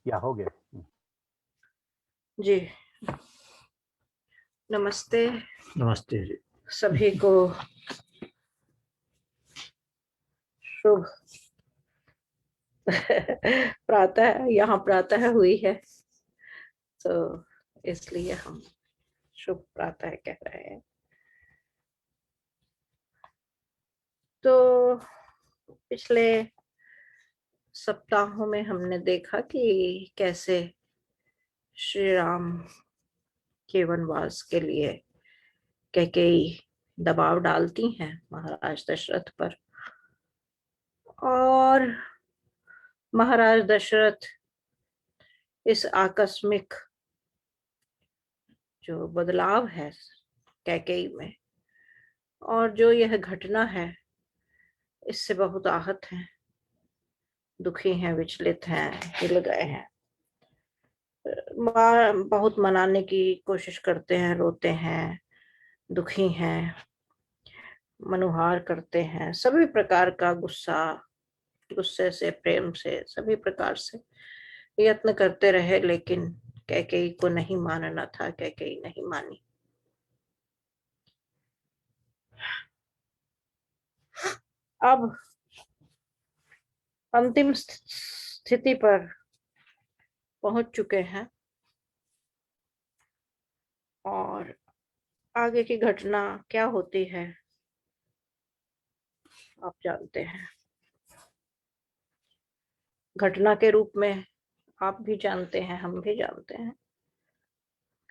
या हो गया। जी नमस्ते नमस्ते जी। सभी को। शुभ प्रातः, यहाँ प्रातः हुई है तो इसलिए हम शुभ प्रातः कह रहे हैं। तो पिछले सप्ताहों में हमने देखा कि कैसे श्री राम के वनवास के लिए कैकेयी दबाव डालती हैं महाराज दशरथ पर, और महाराज दशरथ इस आकस्मिक जो बदलाव है कैकेयी में और जो यह घटना है, इससे बहुत आहत हैं, दुखी हैं, विचलित हैं, हिल गए हैं। बहुत मनाने की कोशिश करते हैं, रोते हैं, दुखी हैं, मनुहार करते हैं, सभी प्रकार का गुस्से से, प्रेम से, सभी प्रकार से यत्न करते रहे, लेकिन कैकेयी को नहीं मानना था। कैकेयी नहीं मानी। अब अंतिम स्थिति पर पहुंच चुके हैं और आगे की घटना क्या होती है आप जानते हैं। घटना के रूप में आप भी जानते हैं, हम भी जानते हैं,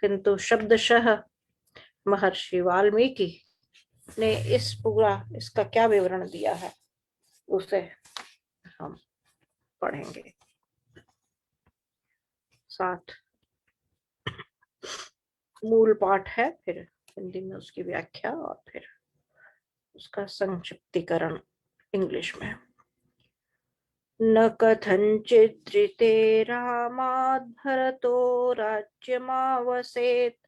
किंतु शब्दशः महर्षि वाल्मीकि ने इसका क्या विवरण दिया है उसे हम पढ़ेंगे साथ। मूल पाठ है, फिर हिंदी में उसकी व्याख्या और फिर उसका संक्षिप्तीकरण इंग्लिश में। न कथंचित् रामाद् भरतो राज्यमावसेत्,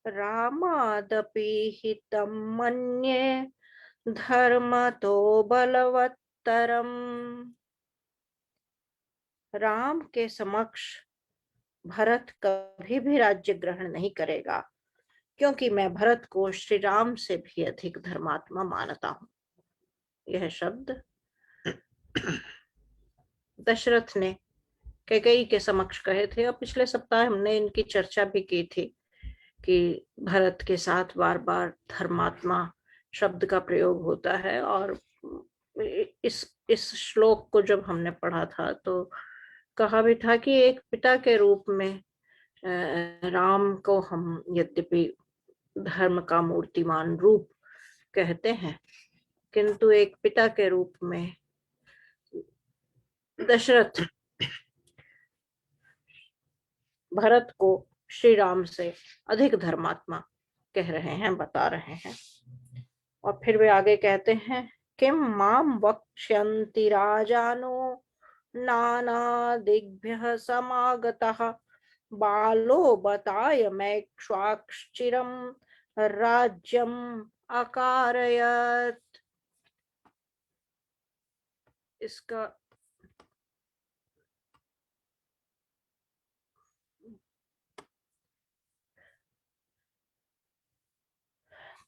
रामादपि हितं मन्ये धर्मतो बलवत्तरम्। राम के समक्ष भरत कभी भी राज्य ग्रहण नहीं करेगा, क्योंकि मैं भरत को श्री राम से भी अधिक धर्मात्मा मानता हूं। यह शब्द दशरथ ने कैकेयी के समक्ष कहे थे, और पिछले सप्ताह हमने इनकी चर्चा भी की थी कि भरत के साथ बार बार धर्मात्मा शब्द का प्रयोग होता है। और इस श्लोक को जब हमने पढ़ा था तो कहा भी था कि एक पिता के रूप में राम को हम यद्यपि धर्म का मूर्तिमान रूप कहते हैं, किंतु एक पिता के रूप में दशरथ भरत को श्री राम से अधिक धर्मात्मा कह रहे हैं, बता रहे हैं। और फिर वे आगे कहते हैं, किम माम वक्ष्यन्ति राजानो नाना दिग्भ्यः समागतः, बालो बताय मैक्ष्वाक्षिरं राज्यम अकारयत। इसका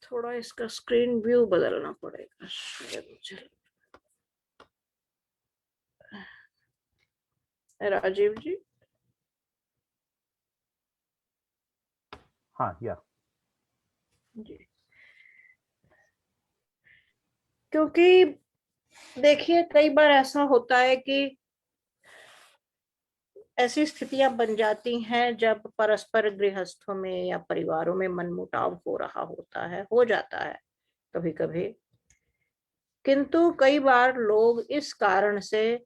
थोड़ा इसका स्क्रीन व्यू बदलना पड़ेगा शायद मुझे। राजीव जी। हाँ या जी, क्योंकि देखिए कई बार ऐसा होता है कि ऐसी स्थितियां बन जाती हैं जब परस्पर गृहस्थों में या परिवारों में मनमुटाव हो रहा होता है, हो जाता है कभी कभी। किंतु कई बार लोग इस कारण से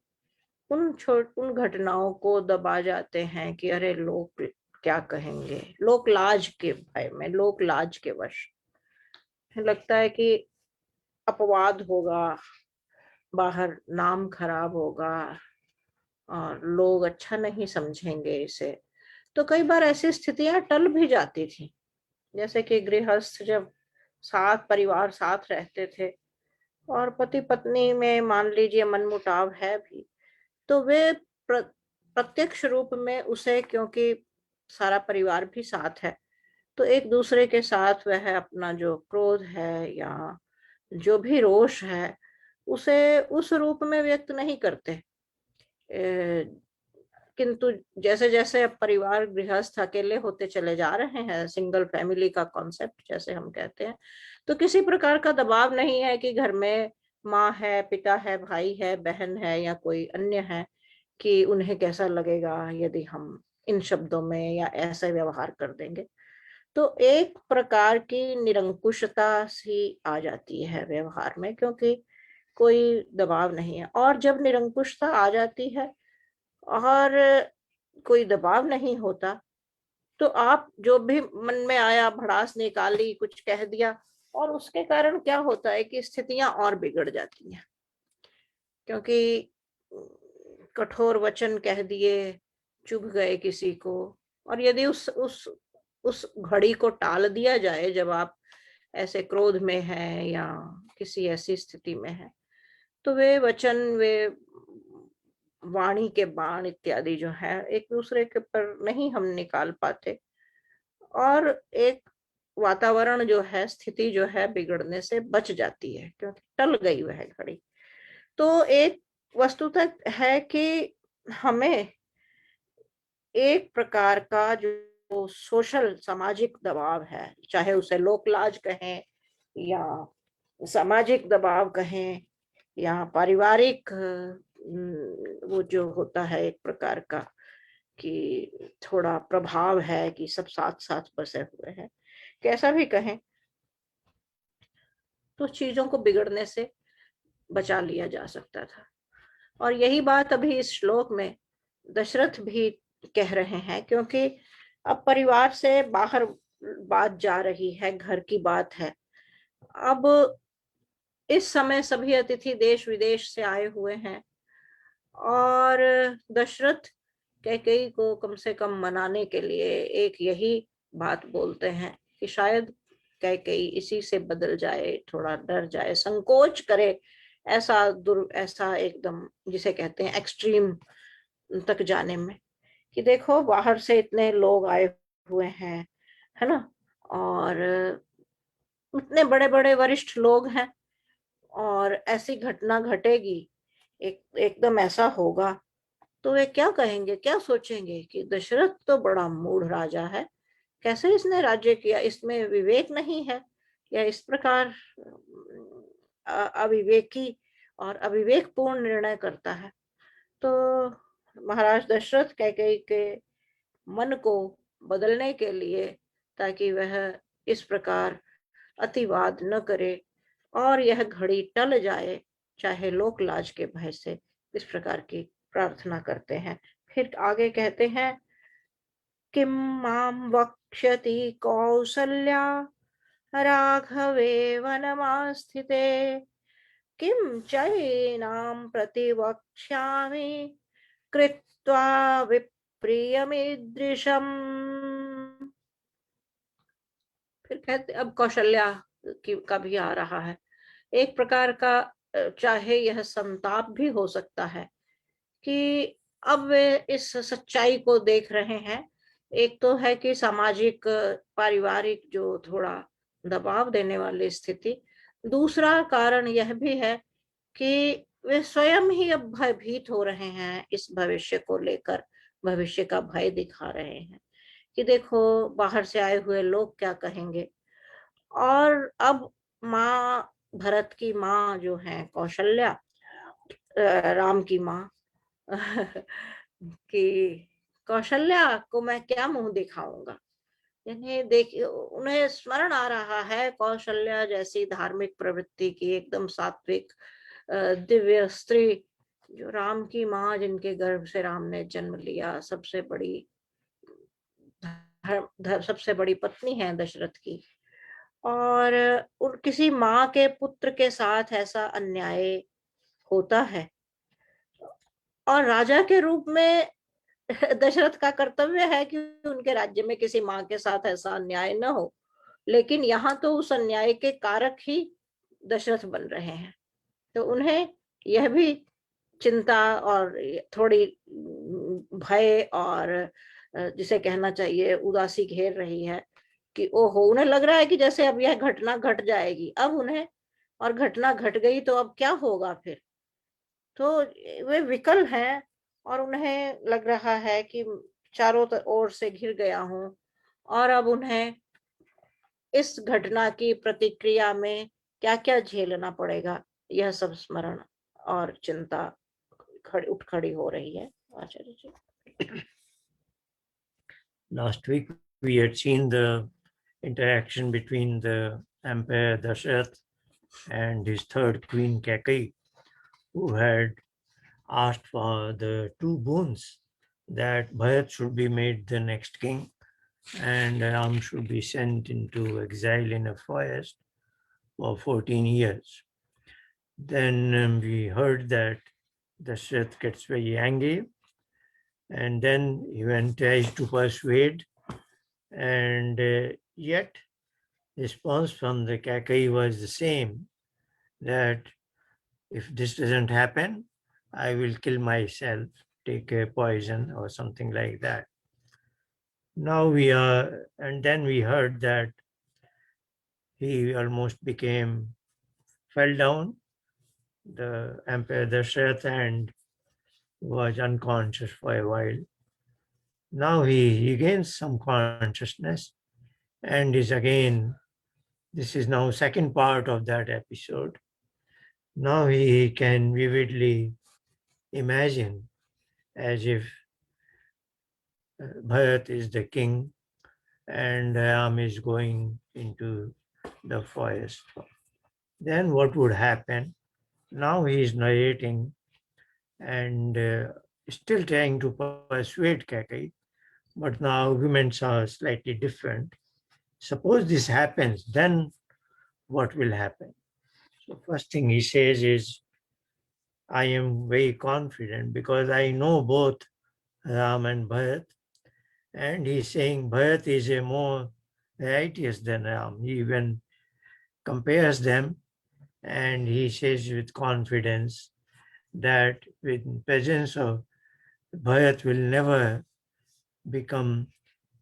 उन घटनाओं को दबा जाते हैं कि अरे लोग क्या कहेंगे, लोक लाज के भय में, लोक लाज के वश लगता है कि अपवाद होगा, बाहर नाम खराब होगा और लोग अच्छा नहीं समझेंगे इसे। तो कई बार ऐसी स्थितियां टल भी जाती थी, जैसे कि गृहस्थ जब साथ परिवार साथ रहते थे और पति पत्नी में मान लीजिए मनमुटाव है भी, तो वे प्रत्यक्ष रूप में उसे, क्योंकि सारा परिवार भी साथ है, तो एक दूसरे के साथ वह अपना जो क्रोध है या जो भी रोष है उसे उस रूप में व्यक्त नहीं करते। किंतु जैसे जैसे अब परिवार गृहस्थ अकेले होते चले जा रहे हैं, सिंगल फैमिली का कॉन्सेप्ट जैसे हम कहते हैं, तो किसी प्रकार का दबाव नहीं है कि घर में माँ है, पिता है, भाई है, बहन है या कोई अन्य है, कि उन्हें कैसा लगेगा यदि हम इन शब्दों में या ऐसे व्यवहार कर देंगे। तो एक प्रकार की निरंकुशता सी आ जाती है व्यवहार में, क्योंकि कोई दबाव नहीं है। और जब निरंकुशता आ जाती है और कोई दबाव नहीं होता, तो आप जो भी मन में आया भड़ास निकाली, कुछ कह दिया, और उसके कारण क्या होता है कि स्थितियां और बिगड़ जाती हैं। क्योंकि कठोर वचन कह दिए, चुभ गए किसी को, और यदि उस घड़ी को टाल दिया जाए जब आप ऐसे क्रोध में हैं या किसी ऐसी स्थिति में हैं, तो वे वचन, वे वाणी के बाण इत्यादि जो है एक दूसरे के पर नहीं हम निकाल पाते, और एक वातावरण जो है, स्थिति जो है बिगड़ने से बच जाती है, क्योंकि टल गई वह घड़ी। तो एक वस्तुतः है कि हमें एक प्रकार का जो सोशल सामाजिक दबाव है, चाहे उसे लोक लाज कहें या सामाजिक दबाव कहें या पारिवारिक वो जो होता है एक प्रकार का कि थोड़ा प्रभाव है कि सब साथ साथ बसे हुए हैं, कैसा भी कहें, तो चीजों को बिगड़ने से बचा लिया जा सकता था। और यही बात अभी इस श्लोक में दशरथ भी कह रहे हैं, क्योंकि अब परिवार से बाहर बात जा रही है, घर की बात है। अब इस समय सभी अतिथि देश विदेश से आए हुए हैं, और दशरथ कैकेयी को कम से कम मनाने के लिए एक यही बात बोलते हैं कि शायद कैकेयी इसी से बदल जाए, थोड़ा डर जाए, संकोच करे, ऐसा एकदम जिसे कहते हैं एक्सट्रीम तक जाने में, कि देखो बाहर से इतने लोग आए हुए हैं, है ना, और इतने बड़े बड़े वरिष्ठ लोग हैं, और ऐसी घटना घटेगी, एकदम ऐसा होगा, तो वे क्या कहेंगे, क्या सोचेंगे कि दशरथ तो बड़ा मूढ़ राजा है, कैसे इसने राज्य किया, इसमें विवेक नहीं है, या इस प्रकार अविवेकी और अविवेकपूर्ण निर्णय करता है। तो महाराज दशरथ कैकेयी के मन को बदलने के लिए, ताकि वह इस प्रकार अतिवाद न करे और यह घड़ी टल जाए, चाहे लोक लाज के भय से, इस प्रकार की प्रार्थना करते हैं। फिर आगे कहते हैं, किम माम वक्ष्यति कौसल्या राघवे वनमास्थिते, किम चैनाम प्रतिवक्ष्यामि कृत्वा विप्रियमीदृशम्। फिर कहते, अब कौशल्या का भी आ रहा है एक प्रकार का, चाहे यह संताप भी हो सकता है कि अब वे इस सच्चाई को देख रहे हैं। एक तो है कि सामाजिक पारिवारिक जो थोड़ा दबाव देने वाली स्थिति, दूसरा कारण यह भी है कि वे स्वयं ही अब भयभीत हो रहे हैं, इस भविष्य को लेकर भविष्य का भय दिखा रहे हैं कि देखो बाहर से आए हुए लोग क्या कहेंगे। और अब माँ, भरत की माँ जो है कौशल्या, राम की माँ कि कौशल्या को मैं क्या मुंह दिखाऊंगा, यानी देख उन्हें स्मरण आ रहा है कौशल्या जैसी धार्मिक प्रवृत्ति की, एकदम सात्विक दिव्य स्त्री, जो राम की माँ, जिनके गर्भ से राम ने जन्म लिया, सबसे बड़ी पत्नी है दशरथ की। और किसी माँ के पुत्र के साथ ऐसा अन्याय होता है, और राजा के रूप में दशरथ का कर्तव्य है कि उनके राज्य में किसी माँ के साथ ऐसा अन्याय न हो, लेकिन यहाँ तो उस अन्याय के कारक ही दशरथ बन रहे हैं। तो उन्हें यह भी चिंता और थोड़ी भय और जिसे कहना चाहिए उदासी घेर रही है कि ओहो, उन्हें लग रहा है कि जैसे अब यह घटना घट जाएगी, अब उन्हें, और घटना घट गई तो अब क्या होगा फिर। तो वे विकल हैं और उन्हें लग रहा है कि चारों ओर से घिर गया हूं, और अब उन्हें इस घटना की प्रतिक्रिया में क्या क्या झेलना पड़ेगा, यह सब स्मरण और चिंता उठ खड़ी हो रही है। आचार्य जी, Last week we had seen the interaction between the Emperor Dashrath and his third queen Kaikeyi, who had asked for the two boons, that Bharat should be made the next king and Ram should be sent into exile in a forest for 14 years. Then we heard that Dashrath gets very angry, and then he went tries to persuade, and yet response from the Kaikeyi was the same, that if this doesn't happen, I will kill myself, take a poison or something like that. Now we are, and then we heard that he almost fell down, the Emperor Dashrath, and was unconscious for a while. Now he regains some consciousness and is again, this is now second part of that episode. Now he can vividly imagine as if Bharat is the king and Ram is going into the forest. Then what would happen? Now he is narrating and still trying to persuade Kaikeyi, but now arguments are slightly different. Suppose this happens, then what will happen? So first thing he says is, I am very confident because I know both Ram and Bharat, and he's saying Bharat is a more righteous than Ram. He even compares them, and he says with confidence that with presence of Bharat will never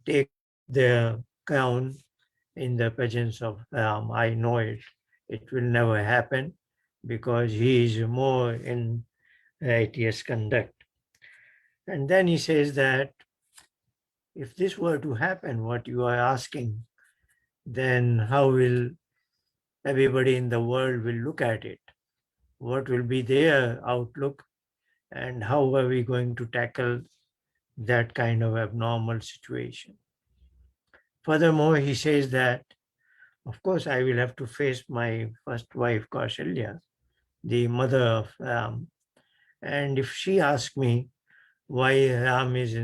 take the crown in the presence of Ram. I know it. It will never happen because he is more in righteous conduct. And then he says that if this were to happen, what you are asking, then how will everybody in the world will look at it? What will be their outlook, and how are we going to tackle that kind of abnormal situation? Furthermore, he says that, of course, I will have to face my first wife, Kausalya, the mother of Ram. And if she asks me why Ram is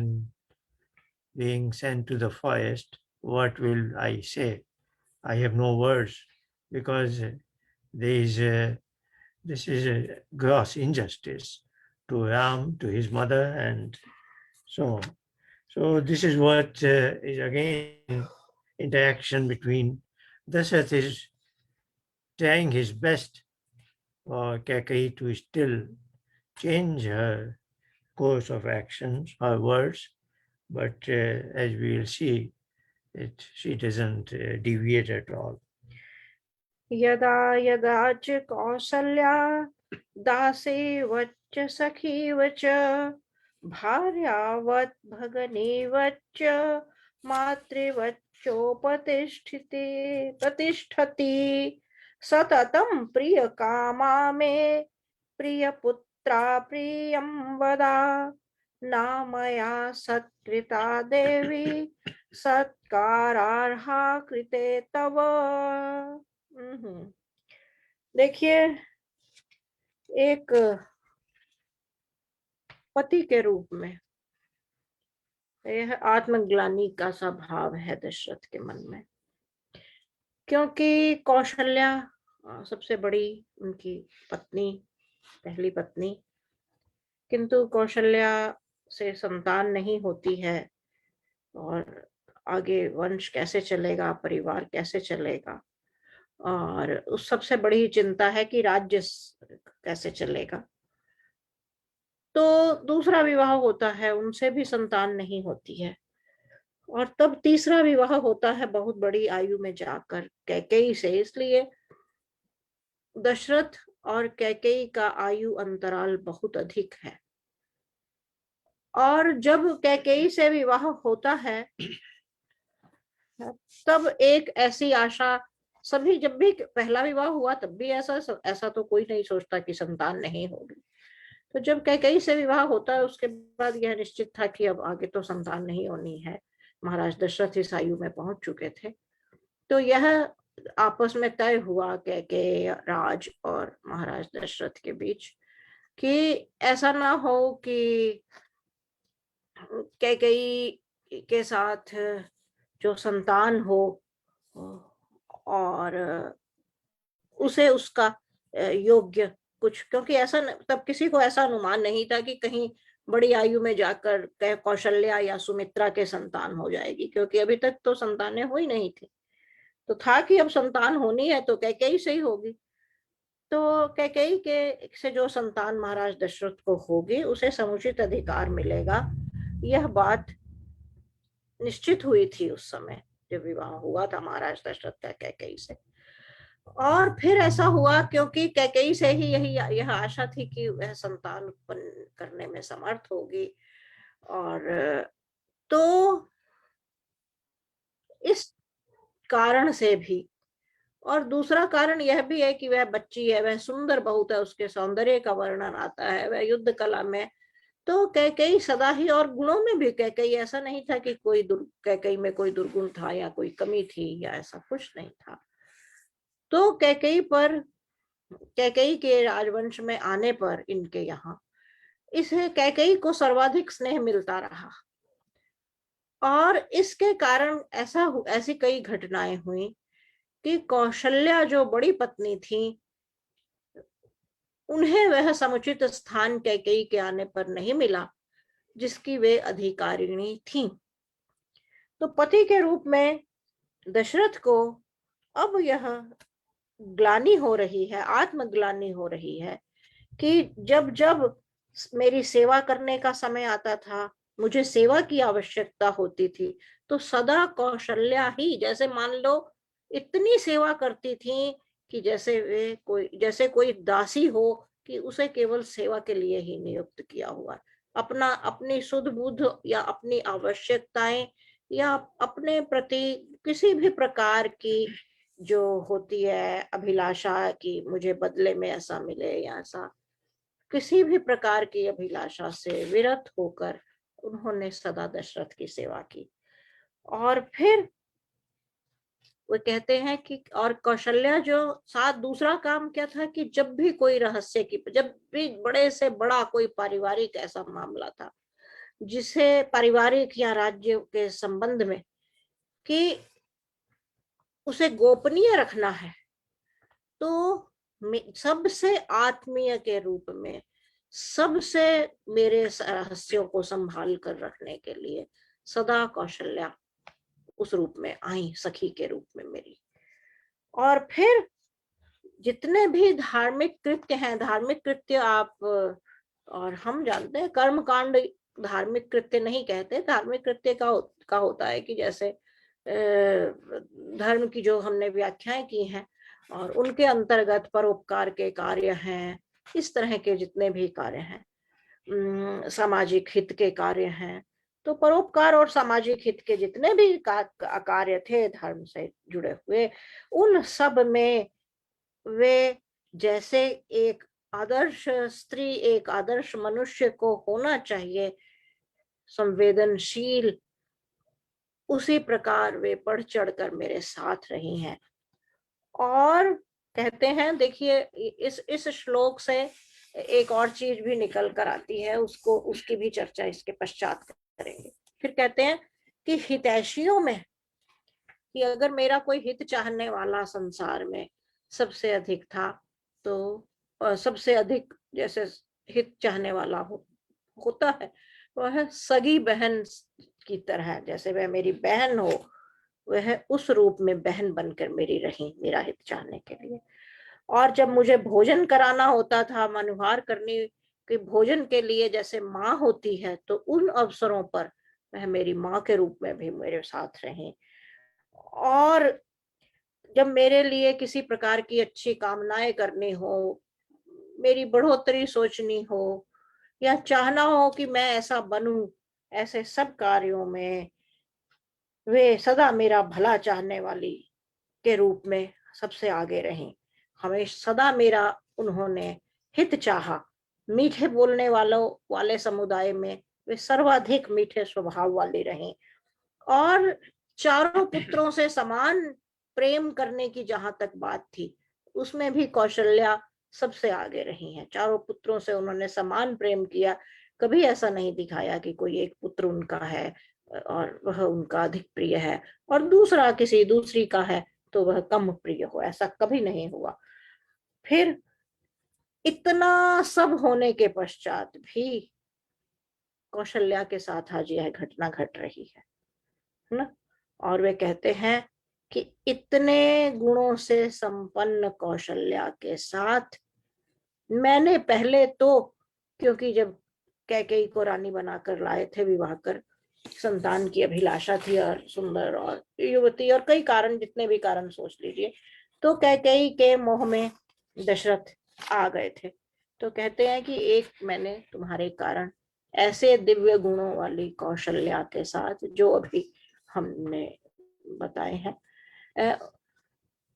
being sent to the forest, what will I say? I have no words because this is a gross injustice to Ram, to his mother, and so on. So this is what is again interaction between Dashath is trying his best for Kaikeyi to still change her course of actions, her words, but as we will see, she doesn't deviate at all. यदा यदा च कौसल्या दासेवच्च सखीवच भार्यावत् भगनीवच्च मातृवच्चोपतिष्ठिते प्रतिष्ठति सततं प्रियकामा मे प्रियपुत्रा प्रियं वदा नामया सत्कृता देवी सत्कारार्हा कृते तव। देखिए, एक पति के रूप में यह आत्मग्लानि का सा भाव है दशरथ के मन में, क्योंकि कौशल्या सबसे बड़ी उनकी पत्नी, पहली पत्नी, किंतु कौशल्या से संतान नहीं होती है और आगे वंश कैसे चलेगा, परिवार कैसे चलेगा, और उस सबसे बड़ी चिंता है कि राज्य कैसे चलेगा। तो तो दूसरा विवाह होता है, उनसे भी संतान नहीं होती है। और तब तीसरा विवाह होता है बहुत बड़ी आयु में जाकर कैकेयी से। इसलिए दशरथ और कैकेयी का आयु अंतराल बहुत अधिक है। और जब कैकेयी से विवाह होता है तब एक ऐसी आशा, सभी जब भी पहला विवाह हुआ तब भी ऐसा तो कोई नहीं सोचता कि संतान नहीं होगी। तो जब कैकेयी से विवाह होता है उसके बाद यह निश्चित था कि अब आगे तो संतान नहीं होनी है। महाराज दशरथ इस आयु में पहुंच चुके थे। तो यह आपस में तय हुआ कैकेयी राज और महाराज दशरथ के बीच कि ऐसा ना हो कि कैकेयी के साथ जो संतान हो और उसे उसका योग्य कुछ, क्योंकि ऐसा तब किसी को ऐसा अनुमान नहीं था कि कहीं बड़ी आयु में जाकर कौशल्या या सुमित्रा के संतान हो जाएगी, क्योंकि अभी तक तो संतानें हुई नहीं थी। तो था कि अब संतान होनी है तो कैकेयी से ही होगी। तो कैकेयी के से जो संतान महाराज दशरथ को होगी उसे समुचित अधिकार मिलेगा, यह बात निश्चित हुई थी उस समय जब विवाह हुआ था महाराज दशरथ का कैकेयी से। और फिर ऐसा हुआ क्योंकि कैकेयी से ही यह आशा थी कि वह संतान उत्पन्न करने में समर्थ होगी। और तो इस कारण से भी, और दूसरा कारण यह भी है कि वह बच्ची है, वह सुंदर बहुत है, उसके सौंदर्य का वर्णन आता है, वह युद्ध कला में तो कैकेयी सदा ही, और गुणों में भी कैकेयी, ऐसा नहीं था कि कैकेयी में कोई दुर्गुण था या कोई कमी थी या ऐसा कुछ नहीं था। तो कैकेयी के राजवंश में आने पर इनके यहाँ इसे कैकेयी को सर्वाधिक स्नेह मिलता रहा। और इसके कारण ऐसी कई घटनाएं हुई कि कौशल्या जो बड़ी पत्नी थी उन्हें वह समुचित स्थान कैकेयी के आने पर नहीं मिला जिसकी वे अधिकारिणी थी। तो पति के रूप में दशरथ को अब यह ग्लानि हो रही है, आत्मग्लानि हो रही है कि जब जब मेरी सेवा करने का समय आता था, मुझे सेवा की आवश्यकता होती थी, तो सदा कौशल्या ही जैसे मान लो इतनी सेवा करती थी कि जैसे कोई दासी हो कि उसे केवल सेवा के लिए ही नियुक्त किया हुआ, अपनी सुध बुध या अपनी आवश्यकताएं या अपने प्रति किसी भी प्रकार की जो होती है अभिलाषा कि मुझे बदले में ऐसा मिले या ऐसा, किसी भी प्रकार की अभिलाषा से विरत होकर उन्होंने सदा दशरथ की सेवा की। और फिर वो कहते हैं कि और कौशल्या जो साथ दूसरा काम क्या था कि जब भी कोई जब भी बड़े से बड़ा कोई पारिवारिक ऐसा मामला था जिसे पारिवारिक या राज्य के संबंध में कि उसे गोपनीय रखना है, तो सबसे आत्मीय के रूप में सबसे मेरे रहस्यों को संभाल कर रखने के लिए सदा कौशल्या उस रूप में आई, सखी के रूप में मेरी। और फिर जितने भी धार्मिक कृत्य हैं, धार्मिक कृत्य आप और हम जानते हैं कर्म कांड धार्मिक कृत्य नहीं कहते, धार्मिक कृत्य का होता है कि जैसे धर्म की जो हमने व्याख्याएं की हैं और उनके अंतर्गत परोपकार के कार्य हैं, इस तरह के जितने भी कार्य हैं, सामाजिक हित के कार्य हैं, तो परोपकार और सामाजिक हित के जितने भी कार्य थे धर्म से जुड़े हुए, उन सब में वे जैसे एक आदर्श स्त्री, एक आदर्श मनुष्य को होना चाहिए, संवेदनशील, उसी प्रकार वे बढ़ चढ़कर मेरे साथ रही हैं। और कहते हैं, देखिए इस श्लोक से एक और चीज भी निकल कर आती है, उसकी भी चर्चा इसके पश्चात करेंगे। फिर कहते हैं कि हितैषियों में, कि अगर मेरा कोई हित चाहने वाला संसार में सबसे अधिक था, तो सबसे अधिक जैसे हित चाहने वाला होता है वह सगी बहन की तरह, जैसे वह मेरी बहन हो, वह उस रूप में बहन बनकर मेरी रही मेरा हित चाहने के लिए। और जब मुझे भोजन कराना होता था, मनुहार कि भोजन के लिए जैसे माँ होती है, तो उन अवसरों पर वह मेरी माँ के रूप में भी मेरे साथ रहें। और जब मेरे लिए किसी प्रकार की अच्छी कामनाएं करनी हो, मेरी बढ़ोतरी सोचनी हो, या चाहना हो कि मैं ऐसा बनूं, ऐसे सब कार्यों में वे सदा मेरा भला चाहने वाली के रूप में सबसे आगे रहें। हमें सदा मेरा उन्होंने हित चाहा। मीठे बोलने वालों वाले समुदाय में वे सर्वाधिक मीठे स्वभाव वाले रहें। और चारों पुत्रों से समान प्रेम करने की जहां तक बात थी, उसमें भी कौशल्या सबसे आगे रही हैं। चारों पुत्रों से उन्होंने समान प्रेम किया। कभी ऐसा नहीं दिखाया कि कोई एक पुत्र उनका है और वह उनका अधिक प्रिय है और दूसरा किसी दूसरी का है तो वह कम प्रिय हो, ऐसा कभी नहीं हुआ। फिर इतना सब होने के पश्चात भी कौशल्या के साथ आज यह घटना घट रही है ना। और वे कहते हैं कि इतने गुणों से संपन्न कौशल्या के साथ मैंने पहले तो, क्योंकि जब कैकेयी को रानी बनाकर लाए थे, विवाह कर, संतान की अभिलाषा थी और सुंदर और युवती और कई कारण, जितने भी कारण सोच लीजिए, तो कैकेयी के मोह में दशरथ आ गए थे। तो कहते हैं कि एक मैंने तुम्हारे कारण ऐसे दिव्य गुणों वाली कौशल्या के साथ, जो अभी हमने बताए हैं,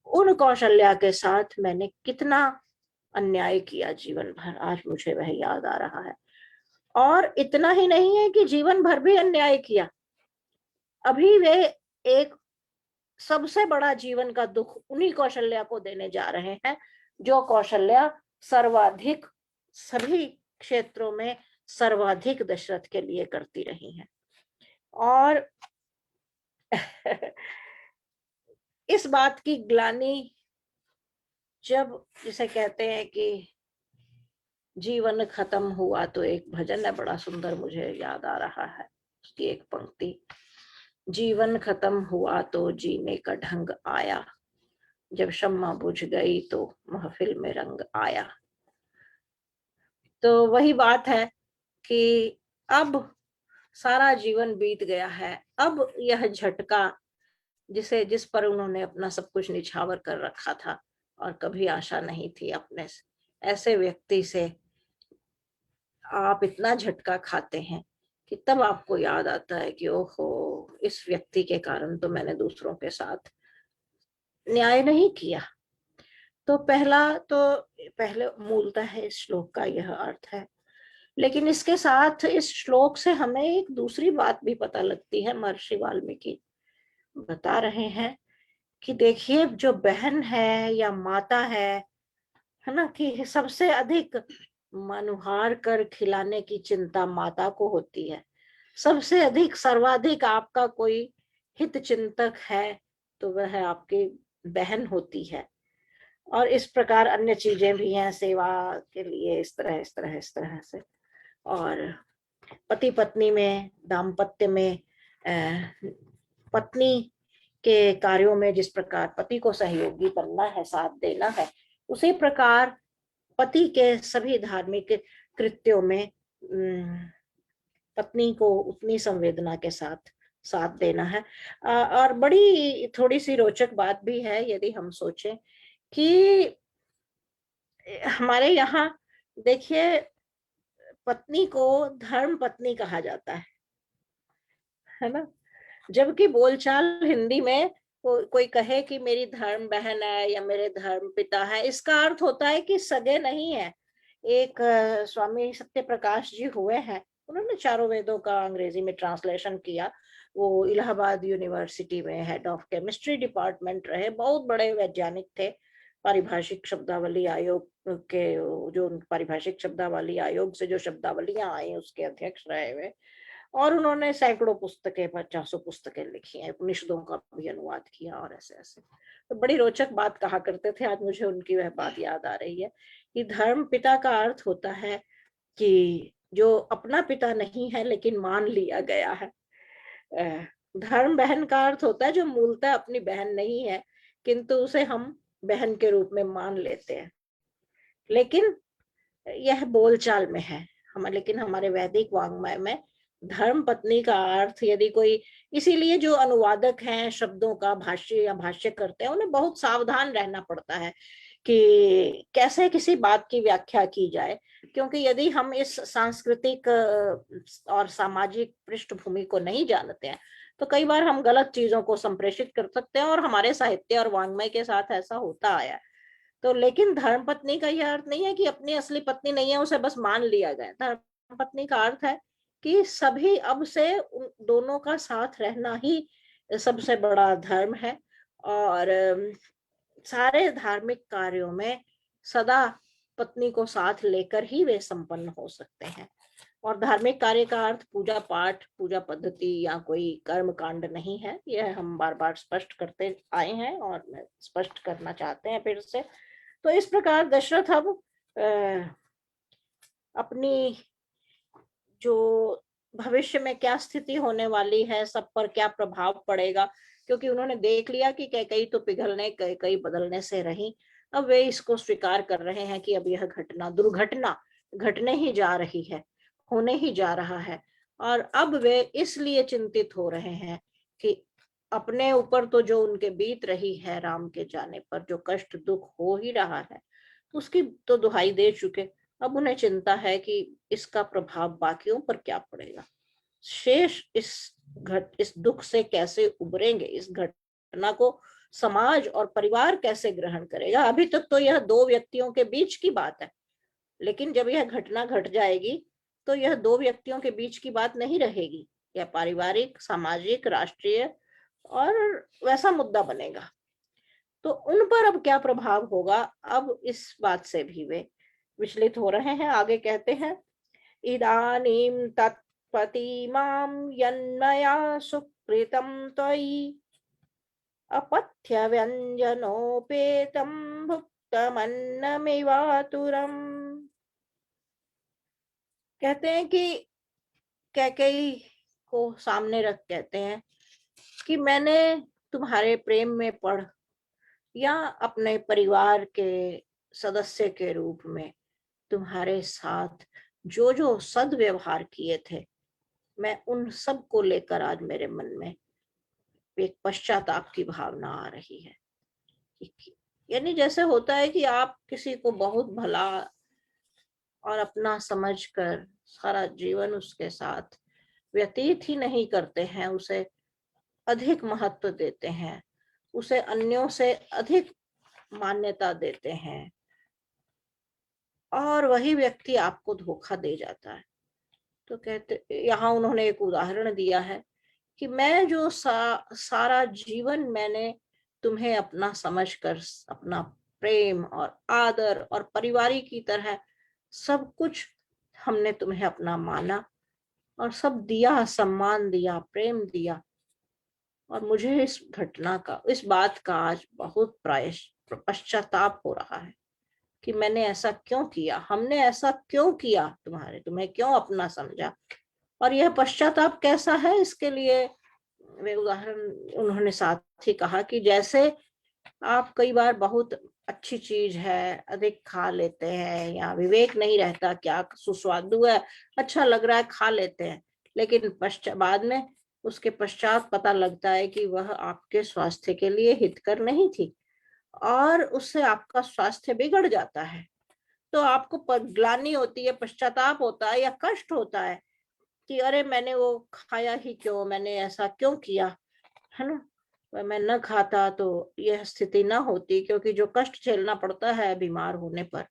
उन कौशल्या के साथ मैंने कितना अन्याय किया जीवन भर, आज मुझे वह याद आ रहा है। और इतना ही नहीं है कि जीवन भर भी अन्याय किया, अभी वे एक सबसे बड़ा जीवन का दुख उन्हीं कौशल्या को देने जा रहे हैं, जो कौशल्या सर्वाधिक सभी क्षेत्रों में सर्वाधिक दशरथ के लिए करती रही हैं। और इस बात की ग्लानि जब, जिसे कहते हैं कि जीवन खत्म हुआ, तो एक भजन है बड़ा सुंदर, मुझे याद आ रहा है उसकी एक पंक्ति, जीवन खत्म हुआ तो जीने का ढंग आया, जब शम्मा बुझ गई तो महफिल में रंग आया। तो वही बात है कि अब सारा जीवन बीत गया है, अब यह झटका जिस पर उन्होंने अपना सब कुछ निछावर कर रखा था और कभी आशा नहीं थी अपने ऐसे व्यक्ति से, आप इतना झटका खाते हैं कि तब आपको याद आता है कि ओहो, इस व्यक्ति के कारण तो मैंने दूसरों के साथ न्याय नहीं किया। तो पहले मूलतः है इस श्लोक का यह अर्थ है। लेकिन इसके साथ इस श्लोक से हमें एक दूसरी बात भी पता लगती है। महर्षि वाल्मीकि बता रहे हैं कि देखिए, जो बहन है या माता है ना, कि सबसे अधिक मनुहार कर खिलाने की चिंता माता को होती है। सबसे अधिक सर्वाधिक आपका कोई हित चिंतक है तो वह आपकी बहन होती है। और इस प्रकार अन्य चीजें भी हैं सेवा के लिए, इस तरह से। और पति पत्नी में, दाम्पत्य में, पत्नी के कार्यों में जिस प्रकार पति को सहयोगी बनना है, साथ देना है, उसी प्रकार पति के सभी धार्मिक कृत्यों में पत्नी को उतनी संवेदना के साथ साथ देना है। और बड़ी थोड़ी सी रोचक बात भी है, यदि हम सोचें कि हमारे यहाँ देखिए, पत्नी को धर्म पत्नी कहा जाता है ना। जबकि बोलचाल हिंदी में कोई कहे कि मेरी धर्म बहन है या मेरे धर्म पिता है, इसका अर्थ होता है कि सगे नहीं है। एक स्वामी सत्य प्रकाश जी हुए हैं, उन्होंने चारों वेदों का अंग्रेजी में ट्रांसलेशन किया। वो इलाहाबाद यूनिवर्सिटी में हेड ऑफ केमिस्ट्री डिपार्टमेंट रहे, बहुत बड़े वैज्ञानिक थे। पारिभाषिक शब्दावली आयोग के, जो पारिभाषिक शब्दावली आयोग से जो शब्दावलियां आई उसके अध्यक्ष रहे हुए। और उन्होंने सैकड़ों पुस्तकें, 50 पुस्तकें लिखी हैं, उपनिषदों का भी अनुवाद किया और ऐसे ऐसे। तो बड़ी रोचक बात कहा करते थे, आज मुझे उनकी वह बात याद आ रही है कि धर्म पिता का अर्थ होता है कि जो अपना पिता नहीं है लेकिन मान लिया गया है। धर्म बहन का अर्थ होता है जो मूलतः अपनी बहन नहीं है किंतु उसे हम बहन के रूप में मान लेते हैं। लेकिन यह बोलचाल में है हम, लेकिन हमारे वैदिक वाङ्मय में धर्म पत्नी का अर्थ यदि कोई, इसीलिए जो अनुवादक हैं शब्दों का, भाष्य या भाष्य करते हैं, उन्हें बहुत सावधान रहना पड़ता है कि कैसे किसी बात की व्याख्या की जाए, क्योंकि यदि हम इस सांस्कृतिक और सामाजिक पृष्ठभूमि को नहीं जानते हैं तो कई बार हम गलत चीजों को संप्रेषित कर सकते हैं, और हमारे साहित्य और वाङ्मय के साथ ऐसा होता आया। तो लेकिन धर्म पत्नी का यह अर्थ नहीं है कि अपनी असली पत्नी नहीं है उसे बस मान लिया गया। धर्म पत्नी का अर्थ है कि सभी अब से उन दोनों का साथ रहना ही सबसे बड़ा धर्म है, और सारे धार्मिक कार्यों में सदा पत्नी को साथ लेकर ही वे संपन्न हो सकते हैं। और धार्मिक कार्य का अर्थ पूजा पाठ, पूजा पद्धति या कोई कर्म कांड नहीं है। यह हम बार बार स्पष्ट करते आए हैं और स्पष्ट करना चाहते हैं फिर से। तो इस प्रकार दशरथ अब अपनी जो भविष्य में क्या स्थिति होने वाली है, सब पर क्या प्रभाव पड़ेगा, क्योंकि उन्होंने देख लिया कि कैकेयी तो पिघलने, कैकेयी बदलने से रही। अब वे इसको स्वीकार कर रहे हैं कि अब यह घटना, दुर्घटना घटने ही जा रही है, होने ही जा रहा है। और अब वे इसलिए चिंतित हो रहे हैं कि अपने ऊपर तो जो उनके बीत रही है, राम के जाने पर जो कष्ट दुख हो ही रहा है, उसकी तो दुहाई दे चुके। अब उन्हें चिंता है कि इसका प्रभाव बाकियों पर क्या पड़ेगा, शेष इस दुख से कैसे उबरेंगे, इस घटना को समाज और परिवार कैसे ग्रहण करेगा। अभी तक तो यह दो व्यक्तियों के बीच की बात है, लेकिन जब यह घटना घट जाएगी तो यह दो व्यक्तियों के बीच की बात नहीं रहेगी, यह पारिवारिक, सामाजिक, राष्ट्रीय और वैसा मुद्दा बनेगा। तो उन पर अब क्या प्रभाव होगा, अब इस बात से भी वे विचलित हो रहे हैं। आगे कहते हैं, इदानीं तत्पति मां यन्मया सुकृतं त्वयि अपथ्य व्यंजनोपेतं भुक्तमन्नमिवातुरम्। कहते हैं कि कैकेयी को सामने रख कहते हैं कि मैंने तुम्हारे प्रेम में पढ़ या अपने परिवार के सदस्य के रूप में तुम्हारे साथ जो जो सद्व्यवहार किए थे, मैं उन सब को लेकर आज मेरे मन में एक पश्चाताप की भावना आ रही है। यानी जैसे होता है कि आप किसी को बहुत भला और अपना समझकर सारा जीवन उसके साथ व्यतीत ही नहीं करते हैं, उसे अधिक महत्व देते हैं, उसे अन्यों से अधिक मान्यता देते हैं, और वही व्यक्ति आपको धोखा दे जाता है। तो कहते, यहाँ उन्होंने एक उदाहरण दिया है कि मैं जो सारा जीवन मैंने तुम्हें अपना समझकर, अपना प्रेम और आदर और परिवारी की तरह सब कुछ हमने तुम्हें अपना माना और सब दिया, सम्मान दिया, प्रेम दिया, और मुझे इस घटना का, इस बात का आज बहुत पश्चाताप हो रहा है कि मैंने ऐसा क्यों किया, हमने ऐसा क्यों किया, तुम्हें क्यों अपना समझा। और यह पश्चाताप कैसा है, इसके लिए वे उदाहरण उन्होंने साथ ही कहा कि जैसे आप कई बार बहुत अच्छी चीज है अधिक खा लेते हैं, या विवेक नहीं रहता, क्या सुस्वादु है, अच्छा लग रहा है, खा लेते हैं, लेकिन बाद में उसके पश्चात पता लगता है कि वह आपके स्वास्थ्य के लिए हितकर नहीं थी और उससे आपका स्वास्थ्य बिगड़ जाता है। तो आपको ग्लानि होती है, पश्चाताप होता है या कष्ट होता है कि अरे मैंने वो खाया ही क्यों, मैंने ऐसा क्यों किया, है ना। मैं न खाता तो यह स्थिति ना होती, क्योंकि जो कष्ट झेलना पड़ता है बीमार होने पर,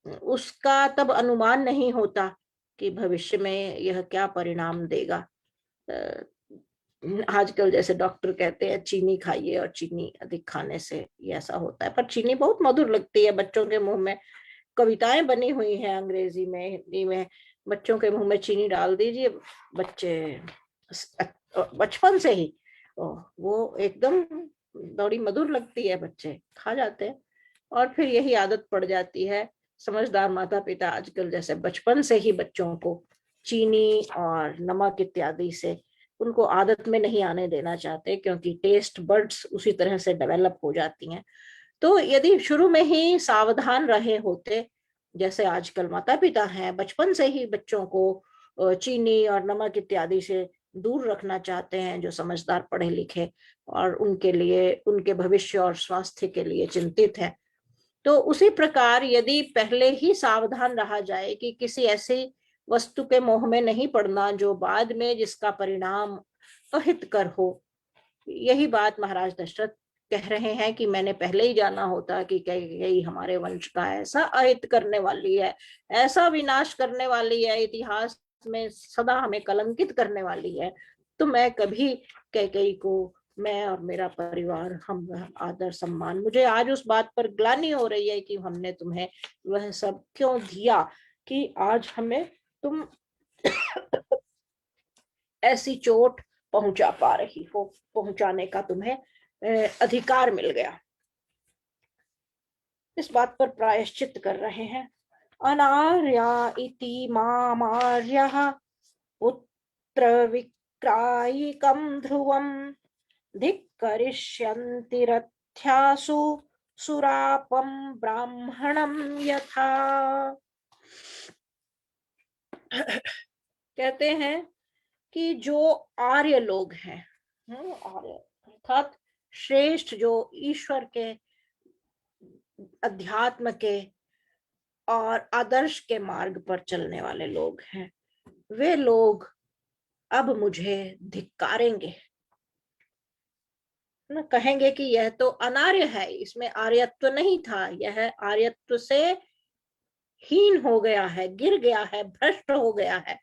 उसका तब अनुमान नहीं होता कि भविष्य में यह क्या परिणाम देगा। आजकल जैसे डॉक्टर कहते हैं चीनी खाइए, और चीनी अधिक खाने से ये ऐसा होता है, पर चीनी बहुत मधुर लगती है बच्चों के मुंह में। कविताएं बनी हुई हैं अंग्रेजी में, हिंदी में, बच्चों के मुंह में चीनी डाल दीजिए, बच्चे बचपन से ही वो एकदम बड़ी मधुर लगती है, बच्चे खा जाते हैं, और फिर यही आदत पड़ जाती है। समझदार माता पिता आजकल जैसे बचपन से ही बच्चों को चीनी और नमक इत्यादि से उनको आदत में नहीं आने देना चाहते, क्योंकि टेस्ट बड्स उसी तरह से डेवलप हो जाती हैं। तो यदि शुरू में ही सावधान रहे होते जैसे आजकल माता पिता हैं बचपन से ही बच्चों को चीनी और नमक इत्यादि से दूर रखना चाहते हैं, जो समझदार पढ़े लिखे और उनके लिए उनके भविष्य और स्वास्थ्य के लिए चिंतित है। तो उसी प्रकार यदि पहले ही सावधान रहा जाए कि किसी ऐसी वस्तु के मोह में नहीं पड़ना जो बाद में जिसका परिणाम अहितकर हो। यही बात महाराज दशरथ कह रहे हैं कि मैंने पहले ही जाना होता कि कैकेयी हमारे वंश का ऐसा अहित करने वाली है, ऐसा विनाश करने वाली है, इतिहास में सदा हमें कलंकित करने वाली है, तो मैं कभी कैकेयी को, मैं और मेरा परिवार, हम आदर सम्मान, मुझे आज उस बात पर ग्लानि हो रही है कि हमने तुम्हें वह सब क्यों दिया कि आज हमें तुम ऐसी चोट पहुंचा पा रही हो, पहुंचाने का तुम्हें अधिकार मिल गया। इस बात पर प्रायश्चित कर रहे हैं। अनार्या इति मामार्यः पुत्र विक्रायिकं ध्रुवं धिक्करिष्यन्ति रथ्यासु सुरापं ब्राह्मणं यथा। कहते हैं कि जो आर्य लोग हैं, आर्य अर्थात श्रेष्ठ, जो ईश्वर के, अध्यात्म के और आदर्श के मार्ग पर चलने वाले लोग हैं, वे लोग अब मुझे धिक्कारेंगे, न कहेंगे कि यह तो अनार्य है, इसमें आर्यत्व नहीं था, यह आर्यत्व से हीन हो गया है, गिर गया है, भ्रष्ट हो गया है।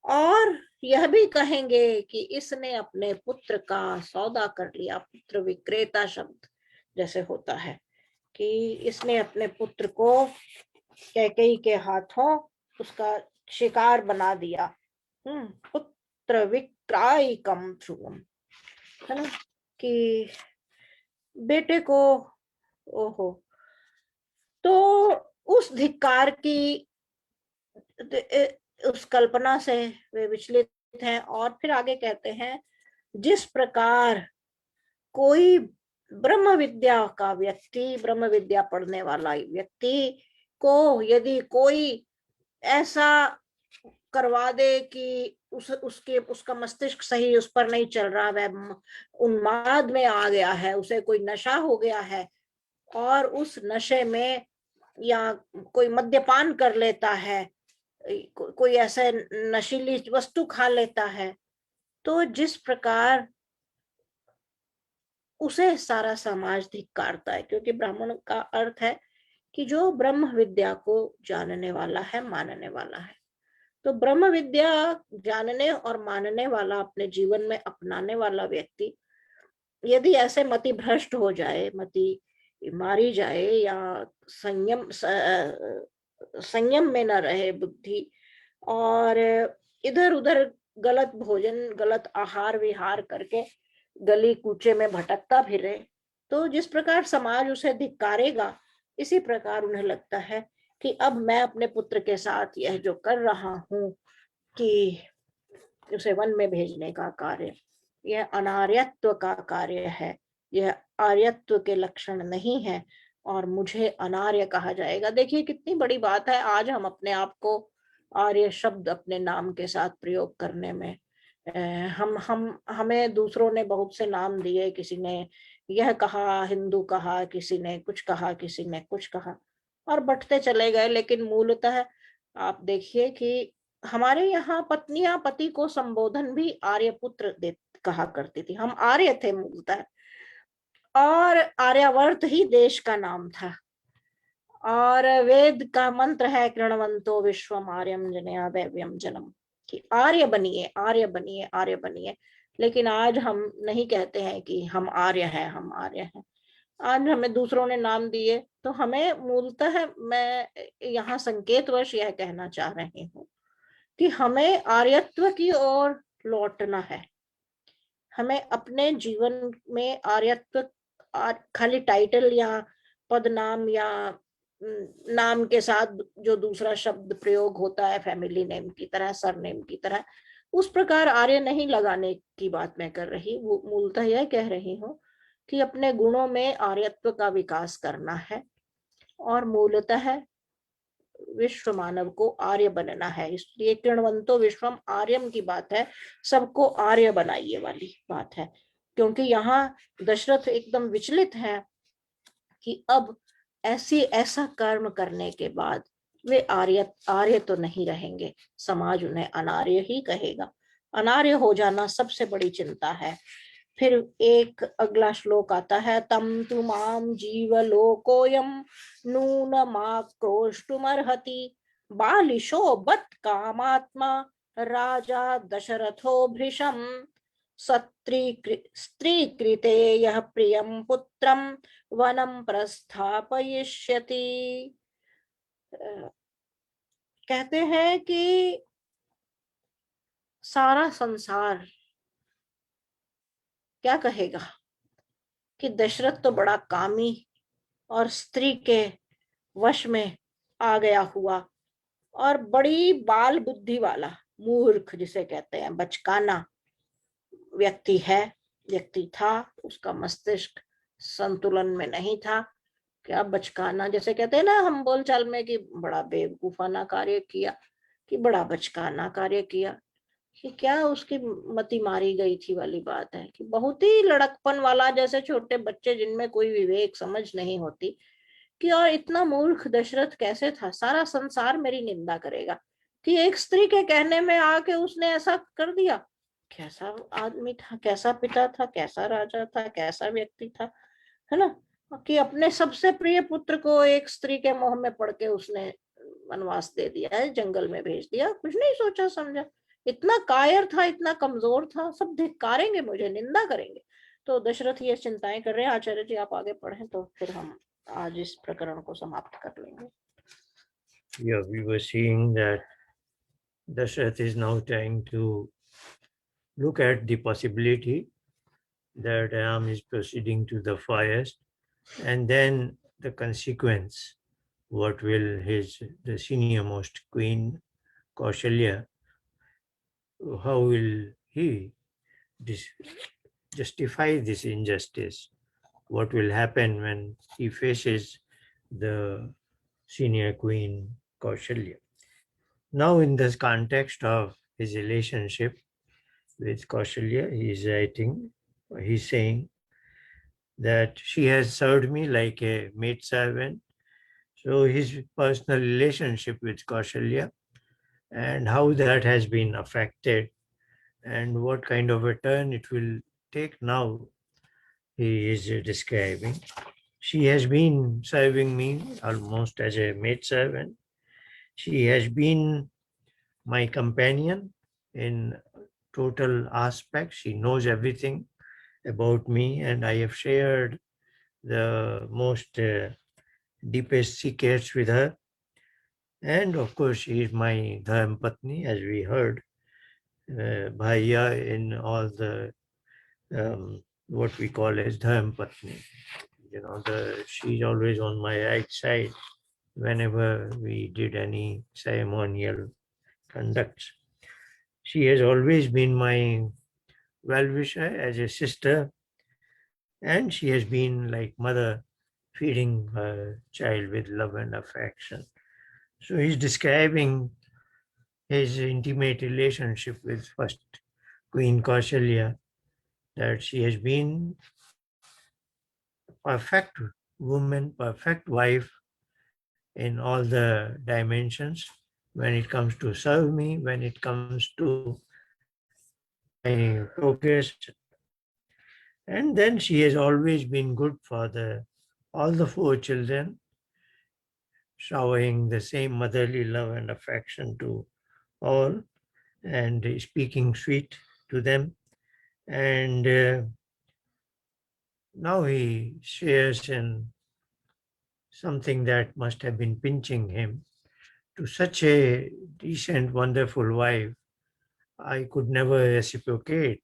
और यह भी कहेंगे कि इसने अपने पुत्र का सौदा कर लिया। पुत्र विक्रेता शब्द जैसे होता है कि इसने अपने पुत्र को कैकेयी के हाथों उसका शिकार बना दिया। पुत्र विक्रायिकम ध्रुवम, है ना, कि बेटे को, ओहो, तो उस धिक्कार की उस कल्पना से वे विचलित हैं। और फिर आगे कहते हैं, जिस प्रकार कोई ब्रह्म विद्या का व्यक्ति, ब्रह्म विद्या पढ़ने वाला व्यक्ति को यदि कोई ऐसा करवा दे कि उसका मस्तिष्क सही उस पर नहीं चल रहा, वह उन्माद में आ गया है, उसे कोई नशा हो गया है और उस नशे में या कोई मद्यपान कर लेता है, कोई ऐसे नशीली वस्तु खा लेता है, तो जिस प्रकार उसे सारा समाज धिक्कारता है, क्योंकि ब्राह्मण का अर्थ है कि जो ब्रह्म विद्या को जानने वाला है, मानने वाला है। तो ब्रह्म विद्या जानने और मानने वाला, अपने जीवन में अपनाने वाला व्यक्ति यदि ऐसे मति भ्रष्ट हो जाए, मति मारी जाए, या संयम में न रहे बुद्धि, और इधर उधर गलत भोजन, गलत आहार विहार करके गली कूचे में भटकता फिरे, तो जिस प्रकार समाज उसे धिक्कारेगा, इसी प्रकार उन्हें लगता है कि अब मैं अपने पुत्र के साथ यह जो कर रहा हूं कि उसे वन में भेजने का कार्य, यह अनार्यत्व का कार्य है, यह आर्यत्व के लक्षण नहीं है और मुझे अनार्य कहा जाएगा। देखिए कितनी बड़ी बात है, आज हम अपने आप को आर्य शब्द अपने नाम के साथ प्रयोग करने में, हम हमें दूसरों ने बहुत से नाम दिए, किसी ने यह कहा, हिंदू कहा, किसी ने कुछ कहा, किसी ने कुछ कहा, और बढ़ते चले गए। लेकिन मूलतः आप देखिए कि हमारे यहाँ पत्नियां पति को संबोधन भी आर्यपुत्र दे कहा करती थी। हम आर्य थे मूलतः, और आर्यावर्त ही देश का नाम था। और वेद का मंत्र है, कृणवंतो विश्वम आर्यम जनया दैव्यम जनम, कि आर्य बनिए, आर्य बनिए, आर्य बनिए। लेकिन आज हम नहीं कहते हैं कि हम आर्य हैं, हम आर्य हैं। आज हमें दूसरों ने नाम दिए, तो हमें मूलतः, मैं यहाँ संकेतवश यह कहना चाह रही हूँ कि हमें आर्यत्व की ओर लौटना है। हमें अपने जीवन में आर्यत्व, खाली टाइटल या पद नाम या नाम के साथ जो दूसरा शब्द प्रयोग होता है, फैमिली नेम की तरह, सरनेम की तरह, उस प्रकार आर्य नहीं लगाने की बात मैं कर रही। वो मूलतः यह कह रही हूँ कि अपने गुणों में आर्यत्व का विकास करना है। और मूलतः विश्व मानव को आर्य बनना है, इसलिए किण्वंतो विश्वम आर्यम की बात है, सबको आर्य बनाइए वाली बात है। क्योंकि यहाँ दशरथ एकदम विचलित है कि अब ऐसा कर्म करने के बाद वे आर्य आर्य तो नहीं रहेंगे, समाज उन्हें अनार्य ही कहेगा। अनार्य हो जाना सबसे बड़ी चिंता है। फिर एक अगला श्लोक आता है, तम तु माम जीव लोकोयम नूनमाक्रोष्टुमर्हति बालिशो बत कामात्मा राजा दशरथो भृशम स्त्रीकृते यह प्रियम पुत्रम वनम प्रस्थापयिष्यति। कहते हैं कि सारा संसार क्या कहेगा कि दशरथ तो बड़ा कामी और स्त्री के वश में आ गया हुआ और बड़ी बाल बुद्धि वाला, मूर्ख जिसे कहते हैं, बचकाना व्यक्ति था। उसका मस्तिष्क संतुलन में नहीं था। क्या बचकाना, जैसे कहते हैं ना हम बोलचाल में कि बड़ा बेवकूफाना कार्य किया, कि बड़ा बचकाना कार्य किया, कि क्या उसकी मति मारी गई थी वाली बात है। कि बहुत ही लड़कपन वाला, जैसे छोटे बच्चे जिनमें कोई विवेक समझ नहीं होती, कि और इतना मूर्ख दशरथ कैसे था, सारा संसार मेरी निंदा करेगा कि एक स्त्री के कहने में आके उसने ऐसा कर दिया। कैसा आदमी था, कैसा पिता था, कैसा राजा था, कैसा व्यक्ति था, है ना। कि अपने सबसे प्रिय पुत्र को एक स्त्री के मोह में पड़ के उसने वनवास दे दिया है, जंगल में भेज दिया, कुछ नहीं सोचा समझा। इतना कायर था, इतना कमजोर था, सब धिक्कारेंगे मुझे, निंदा करेंगे। तो दशरथ ये चिंताएं कर रहे हैं। आचार्य जी आप आगे पढ़ें तो फिर हम आज इस प्रकरण को समाप्त कर लेंगे। Yeah, we were seeing that Dashrath is now trying to look at the possibility that Ram is proceeding to the forest, and then the consequence. What will the senior most queen Kaushalya, how will he justify this injustice? What will happen when he faces the senior queen Kaushalya? Now, in this context of his relationship with Kaushalya, he's saying that she has served me like a maidservant. So his personal relationship with Kaushalya and how that has been affected and what kind of a turn it will take now, he is describing. She has been serving me almost as a maidservant. She has been my companion in total aspects. She knows everything about me, and I have shared the most deepest secrets with her. And of course, she is my Dharm Patni, as we heard, Bhaiya in all the what we call as Dharm Patni. She's always on my right side whenever we did any ceremonial conducts. She has always been my well-wisher as a sister, and she has been like mother feeding her child with love and affection. So he's describing his intimate relationship with first Queen Kaushalya, that she has been perfect woman, perfect wife in all the dimensions when it comes to serve me, when it comes to my progress. And then she has always been good for all the four children, showering the same motherly love and affection to all and speaking sweet to them. And now he shares in something that must have been pinching him. To such a decent, wonderful wife, I could never reciprocate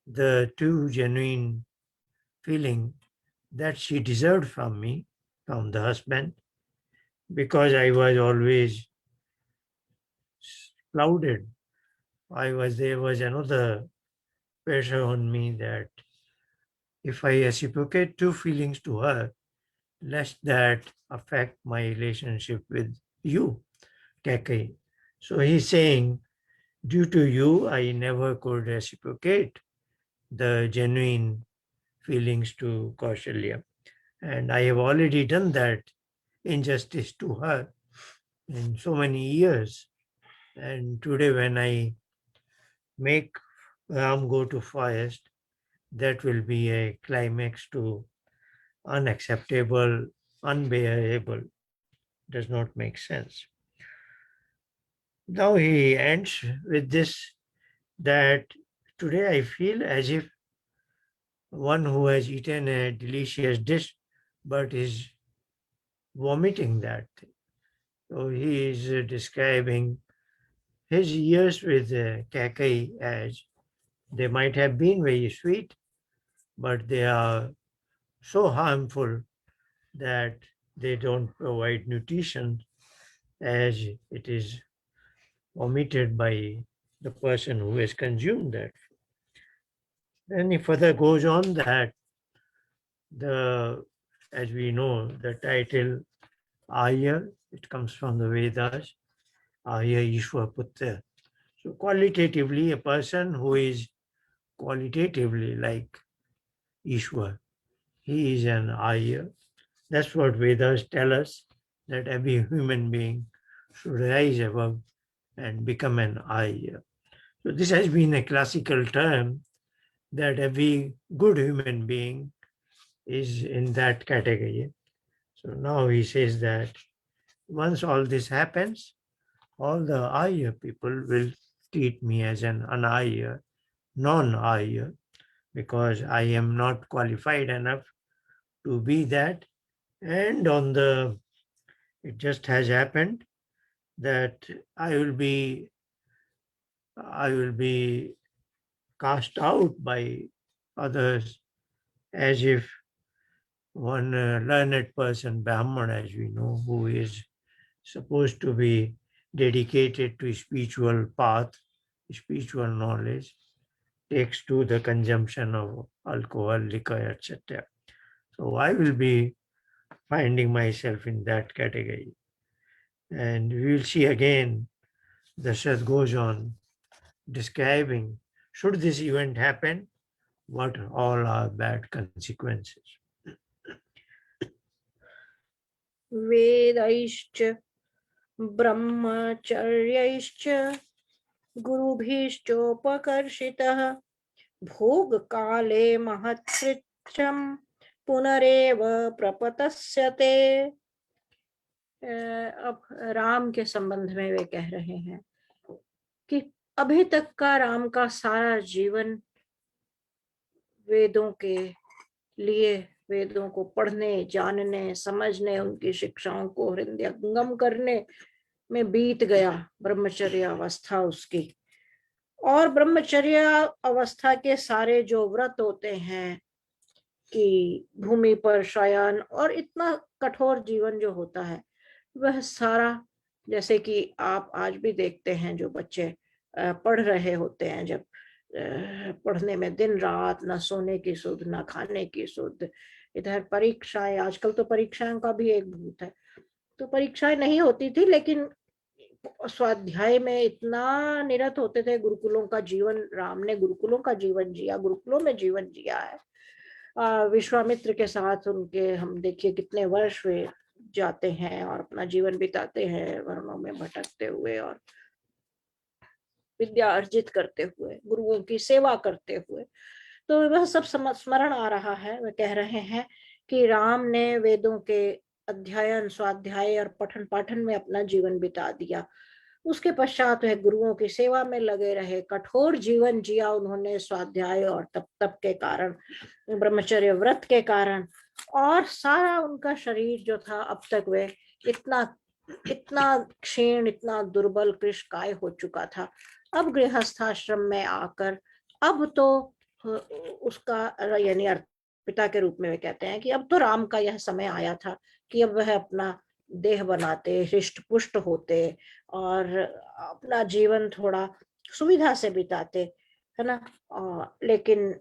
the true, genuine feeling that she deserved from me, from the husband, because I was always clouded. There was another pressure on me that if I reciprocate true feelings to her, lest that affect my relationship with you, Kaikeyi. So he's saying, due to you, I never could reciprocate the genuine feelings to Kaushalya. And I have already done that injustice to her in so many years. And today, when I make Ram go to forest, that will be a climax to unacceptable, unbearable. Does not make sense. Now he ends with this, that today I feel as if one who has eaten a delicious dish but is vomiting that thing. So he is describing his years with Kaikeyi as they might have been very sweet, but they are so harmful that they don't provide nutrition as it is omitted by the person who has consumed that. Then he further goes on that the, as we know, the title Arya, it comes from the Vedas, Arya Ishwar Putra. So qualitatively, a person who is qualitatively like Ishwar, he is an Arya. That's what Vedas tell us, that every human being should rise above and become an Arya. So this has been a classical term, that every good human being is in that category. So now he says that once all this happens, all the Arya people will treat me as an Anarya, non-Arya, because I am not qualified enough to be that. And on the, it just has happened that I will be, I will be cast out by others, as if one learned person, Brahman, as we know, who is supposed to be dedicated to spiritual path, spiritual knowledge, takes to the consumption of alcohol, liquor, etc. So I will be finding myself in that category. And we will see again, Dasharat goes on describing, should this event happen, what all are bad consequences. वेदैश्च ब्रह्मचर्यैश्च गुरुभिश्चोपकर्षितः भोगकाले महत्कृत्यं पुनरेव प्रपतस्यते। अब राम के संबंध में वे कह रहे हैं कि अभी तक का राम का सारा जीवन वेदों के लिए, वेदों को पढ़ने, जानने, समझने, उनकी शिक्षाओं को हृदयंगम करने में बीत गया, ब्रह्मचर्य अवस्था उसकी। और ब्रह्मचर्य अवस्था के सारे जो व्रत होते हैं कि भूमि पर शयन और इतना कठोर जीवन जो होता है, वह सारा, जैसे कि आप आज भी देखते हैं जो बच्चे पढ़ रहे होते हैं, जब पढ़ने में दिन रात, न सोने की सुध, न खाने की सुध, इधर परीक्षाएं, आजकल तो परीक्षाओं का भी एक भूत है, तो परीक्षाएं नहीं होती थी लेकिन स्वाध्याय में इतना निरत होते थे। गुरुकुलों का जीवन, राम ने गुरुकुलों का जीवन जिया, गुरुकुलों में जीवन जिया है। विश्वामित्र के साथ उनके, हम देखिए कितने वर्ष वे जाते हैं और अपना जीवन बिताते हैं वर्णों में भटकते हुए और विद्या अर्जित करते हुए, गुरुओं की सेवा करते हुए। तो वह सब स्मरण आ रहा है। वे कह रहे हैं कि राम ने वेदों के अध्ययन, स्वाध्याय और पठन पाठन में अपना जीवन बिता दिया। उसके पश्चात वह गुरुओं की सेवा में लगे रहे, कठोर जीवन जिया उन्होंने स्वाध्याय और तप के कारण, ब्रह्मचर्य व्रत के कारण, और सारा उनका शरीर जो था अब तक वे इतना इतना क्षीण, इतना दुर्बल, कृशकाय हो चुका था। अब गृहस्थाश्रम में आकर अब तो उसका, यानी पिता के रूप में वे कहते हैं कि अब तो राम का यह समय आया था कि अब वह अपना देह बनाते, हृष्ट पुष्ट होते और अपना जीवन थोड़ा सुविधा से बिताते, है ना। लेकिन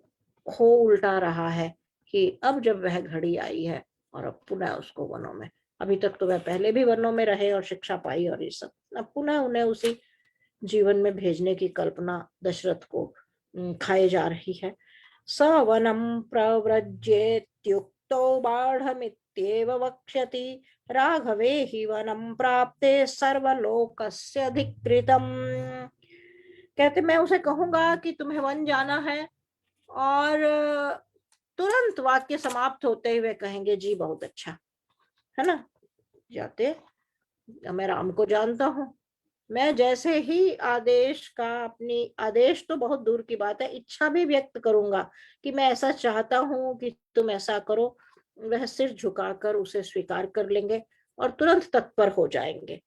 हो उल्टा रहा है कि अब जब वह घड़ी आई है और अब पुनः उसको वनों में अभी तक तो वह पहले भी वनों में रहे और शिक्षा पाई और ये सब, अब पुनः उन्हें उसी जीवन में भेजने की कल्पना दशरथ को खाए जा रही है। स वनम प्रव्रजेत्युक्तो बाढ़मित्येव वक्ष्यति राघवे हि वनम प्राप्ते सर्वलोकस्य अधिकृतम्। कहते मैं उसे कहूंगा कि तुम्हें वन जाना है, और तुरंत वाक्य समाप्त होते हुए कहेंगे जी बहुत अच्छा, है ना, जाते मैं राम को जानता हूँ। मैं जैसे ही आदेश का, अपनी आदेश तो बहुत दूर की बात है, इच्छा भी व्यक्त करूंगा कि मैं ऐसा चाहता हूं कि तुम ऐसा करो, वह सिर झुकाकर उसे स्वीकार कर लेंगे और तुरंत तत्पर हो जाएंगे।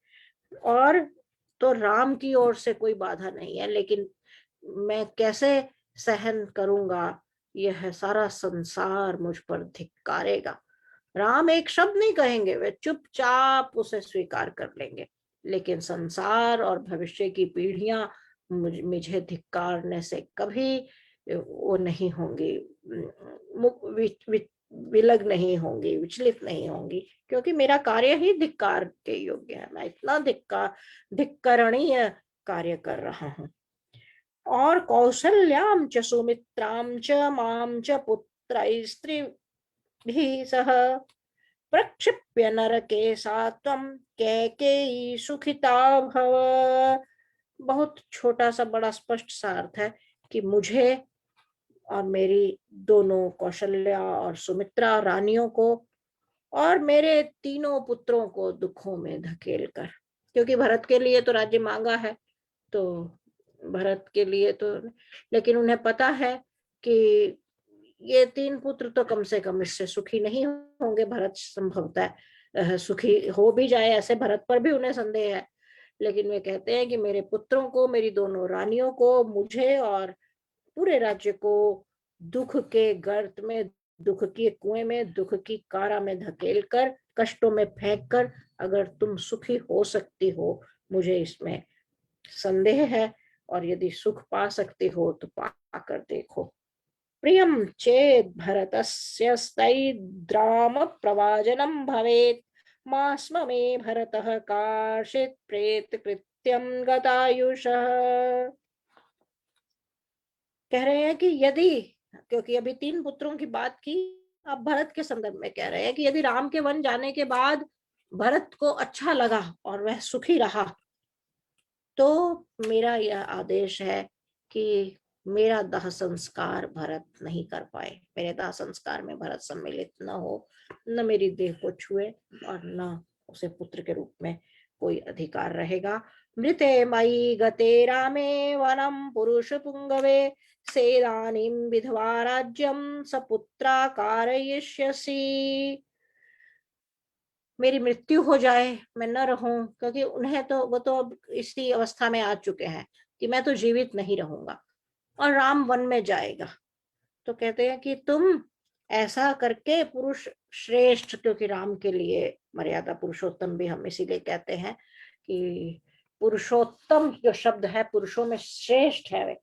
और तो राम की ओर से कोई बाधा नहीं है, लेकिन मैं कैसे सहन करूंगा, यह सारा संसार मुझ पर धिक्कारेगा। राम एक शब्द नहीं कहेंगे, वे चुपचाप उसे स्वीकार कर लेंगे, लेकिन संसार और भविष्य की पीढ़ियां मुझे धिक्कारने से कभी वो नहीं होंगी, विलग नहीं होंगी, विचलित नहीं होंगी, क्योंकि मेरा कार्य ही धिक्कार के योग्य है। मैं इतना धिक्करणीय कार्य कर रहा हूँ। और कौशल्याम च सुमित्राम च माम च पुत्र स्त्री भी सह प्रक्षिप्य नरके सात्वम कैकेयी सुखिता भव। बहुत छोटा सा बड़ा स्पष्ट सा अर्थ है कि मुझे और मेरी दोनों कौशल्या और सुमित्रा रानियों को और मेरे तीनों पुत्रों को दुखों में धकेल कर, क्योंकि भरत के लिए तो राज्य मांगा है, तो भरत के लिए तो, लेकिन उन्हें पता है कि ये तीन पुत्र तो कम से कम इससे सुखी नहीं होंगे, भरत संभवतः सुखी हो भी जाए, ऐसे भरत पर भी उन्हें संदेह है। लेकिन वे कहते हैं कि मेरे पुत्रों को, मेरी दोनों रानियों को, मुझे और पूरे राज्य को दुख के गर्त में, दुख के कुएं में, दुख की कारा में धकेल कर, कष्टों में फेंक कर, अगर तुम सुखी हो सकती हो, मुझे इसमें संदेह है, और यदि सुख पा सकते हो तो पाकर देखो। प्रियम चेत भरतस्य स्तैद्राम प्रवाजनम भवेत् मास्म मे भरतः कार्षित प्रेत कृत्यम गतायुषः। कह रहे हैं कि यदि, क्योंकि अभी तीन पुत्रों की बात की, अब भरत के संदर्भ में कह रहे हैं कि यदि राम के वन जाने के बाद भरत को अच्छा लगा और वह सुखी रहा, तो मेरा यह आदेश है कि मेरा दाह संस्कार भरत नहीं कर पाए, मेरे दाह संस्कार में भरत सम्मिलित न हो, न मेरी देह को छुए और न उसे पुत्र के रूप में कोई अधिकार रहेगा। मृते मयि गते रामे वनम पुरुष पुंगवे सेदानीम विधवा राज्यम सपुत्रा कारयिष्यसि। मेरी मृत्यु हो जाए, मैं न रहूं, क्योंकि उन्हें तो, वो तो अब इसी अवस्था में आ चुके हैं कि मैं तो जीवित नहीं रहूंगा, और राम वन में जाएगा। तो कहते हैं कि तुम ऐसा करके पुरुष श्रेष्ठ, क्योंकि राम के लिए मर्यादा पुरुषोत्तम भी हम इसीलिए कहते हैं कि पुरुषोत्तम जो शब्द है पुरुषों में श्रेष्ठ है,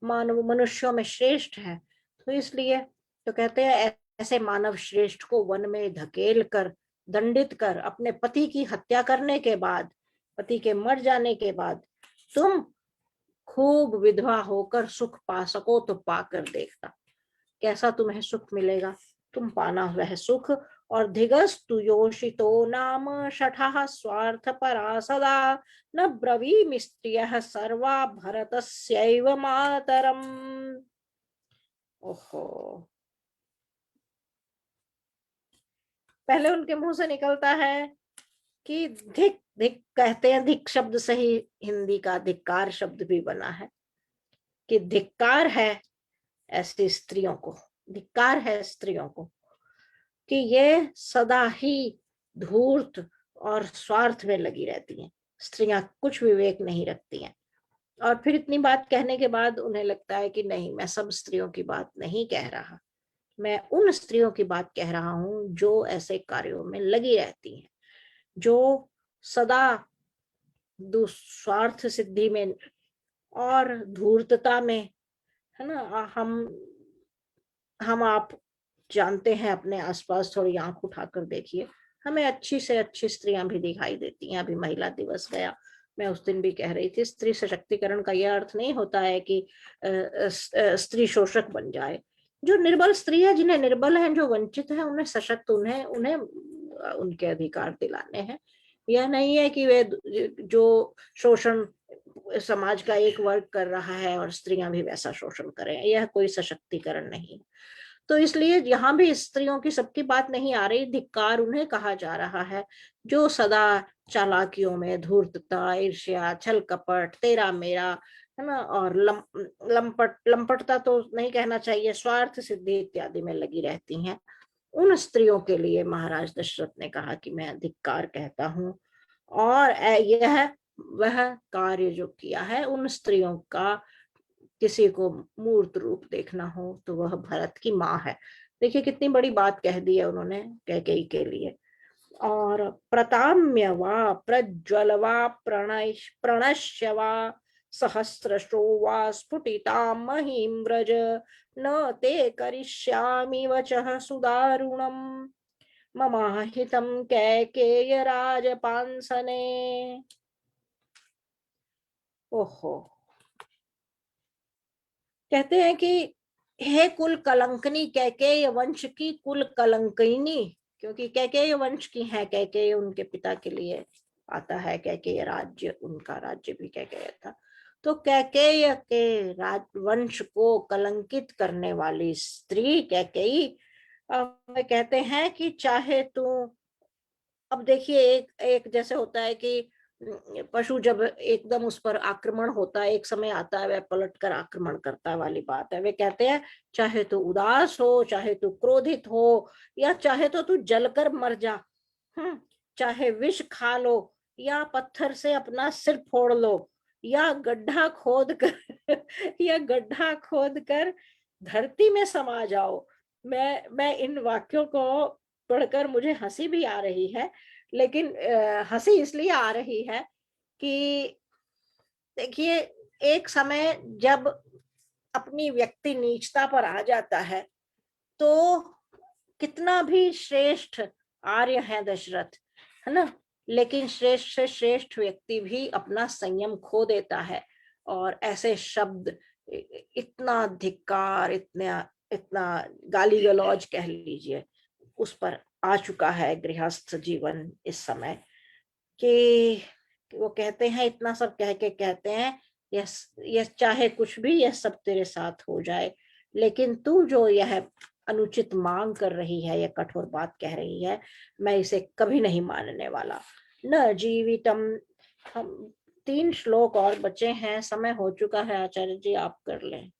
मानव मनुष्यों में श्रेष्ठ है, तो इसलिए तो कहते हैं ऐसे मानव श्रेष्ठ को वन में धकेल कर, दंडित कर, अपने पति की हत्या करने के बाद, पति के मर जाने के बाद तुम खूब विधवा होकर सुख पा सको तो पाकर देखना कैसा तुम्हें सुख मिलेगा। तुम पाना वह सुख, और धिगस्तु योषितो नाम शठः स्वार्थ परा सदा न ब्रवीमि स्त्रियः सर्वा भरतस्यैव मातरम। ओहो, पहले उनके मुंह से निकलता है कि धिक धिक, कहते हैं धिक शब्द से ही हिंदी का धिक्कार शब्द भी बना है, कि धिक्कार है ऐसी स्त्रियों को, धिक्कार है स्त्रियों को कि ये सदा ही धूर्त और स्वार्थ में लगी रहती हैं, स्त्रियां कुछ विवेक नहीं रखती हैं। और फिर इतनी बात कहने के बाद उन्हें लगता है कि नहीं, मैं सब स्त्रियों की बात नहीं कह रहा, मैं उन स्त्रियों की बात कह रहा हूं जो ऐसे कार्यों में लगी रहती हैं, जो सदा दुस्वार्थ सिद्धि में और धूर्तता में, है ना। हम आप जानते हैं, अपने आसपास थोड़ी आंख उठाकर देखिए, हमें अच्छी से अच्छी स्त्रियां भी दिखाई देती हैं। अभी महिला दिवस गया, मैं उस दिन भी कह रही थी, स्त्री सशक्तिकरण का यह अर्थ नहीं होता है कि स्त्री शोषक बन जाए। जो निर्बल स्त्री है, जिन्हें निर्बल है, जो वंचित है, उन्हें सशक्त, उन्हें उन्हें उनके अधिकार दिलाने हैं। यह नहीं है कि वे जो शोषण समाज का एक वर्ग कर रहा है और स्त्रियां भी वैसा शोषण करें, यह कोई सशक्तिकरण नहीं। तो इसलिए यहाँ भी स्त्रियों की सबकी बात नहीं आ रही, धिक्कार उन्हें कहा जा रहा है जो सदा चालाकियों में, धूर्तता, ईर्ष्या, छल कपट, तेरा मेरा, है ना, और लंपटता तो नहीं कहना चाहिए, स्वार्थ सिद्धि इत्यादि में लगी रहती हैं। उन स्त्रियों के लिए महाराज दशरथ ने कहा कि मैं धिक्कार कहता हूँ। और यह वह कार्य जो किया है उन स्त्रियों का, किसी को मूर्त रूप देखना हो तो वह भरत की माँ है। देखिए कितनी बड़ी बात कह दी है उन्होंने कैकेयी के लिए। और प्रताम्य वा प्रज्वल वा प्रणश्य वा सहस्रशो वा स्फुटिता महीम व्रज, न ते करिष्यामि वचः सुदारुणम् ममाहितं कैकेय राजपांसने। ओहो, कहते हैं कि हे कुल कलंकनी, कैकेय वंश की कुल कलंकिनी, क्योंकि कैकेय वंश की है, कैकेय उनके पिता के लिए आता है, कैकेय राज्य, उनका राज्य भी कैकेय था। तो कैकेय के वंश को कलंकित करने वाली स्त्री कैकेयी, वे कहते हैं कि चाहे तू, अब देखिए एक एक जैसे होता है कि पशु जब एकदम उस पर आक्रमण होता है, एक समय आता है वह पलट कर आक्रमण करता है, वाली बात है। वे कहते हैं चाहे तू उदास हो, चाहे तू क्रोधित हो, या चाहे तो तू जलकर मर जा, चाहे विष खा लो, या पत्थर से अपना सिर फोड़ लो, या गड्ढा खोद कर या गड्ढा खोद कर धरती में समा जाओ। मैं इन वाक्यों को पढ़कर मुझे हंसी भी आ रही है, लेकिन हंसी इसलिए आ रही है कि देखिए एक समय जब अपनी व्यक्ति नीचता पर आ जाता है, तो कितना भी श्रेष्ठ आर्य है दशरथ, है ना, लेकिन श्रेष्ठ से श्रेष्ठ व्यक्ति भी अपना संयम खो देता है। और ऐसे शब्द, इतना धिक्कार, इतना इतना गाली गलौज कह लीजिए, उस पर आ चुका है गृहस्थ जीवन इस समय, कि वो कहते हैं, इतना सब कह के कहते हैं, यह चाहे कुछ भी, यह सब तेरे साथ हो जाए, लेकिन तू जो यह अनुचित मांग कर रही है, यह कठोर बात कह रही है, मैं इसे कभी नहीं मानने वाला। न जीवितम, हम 3 श्लोक और बचे हैं, समय हो चुका है, आचार्य जी आप कर लें।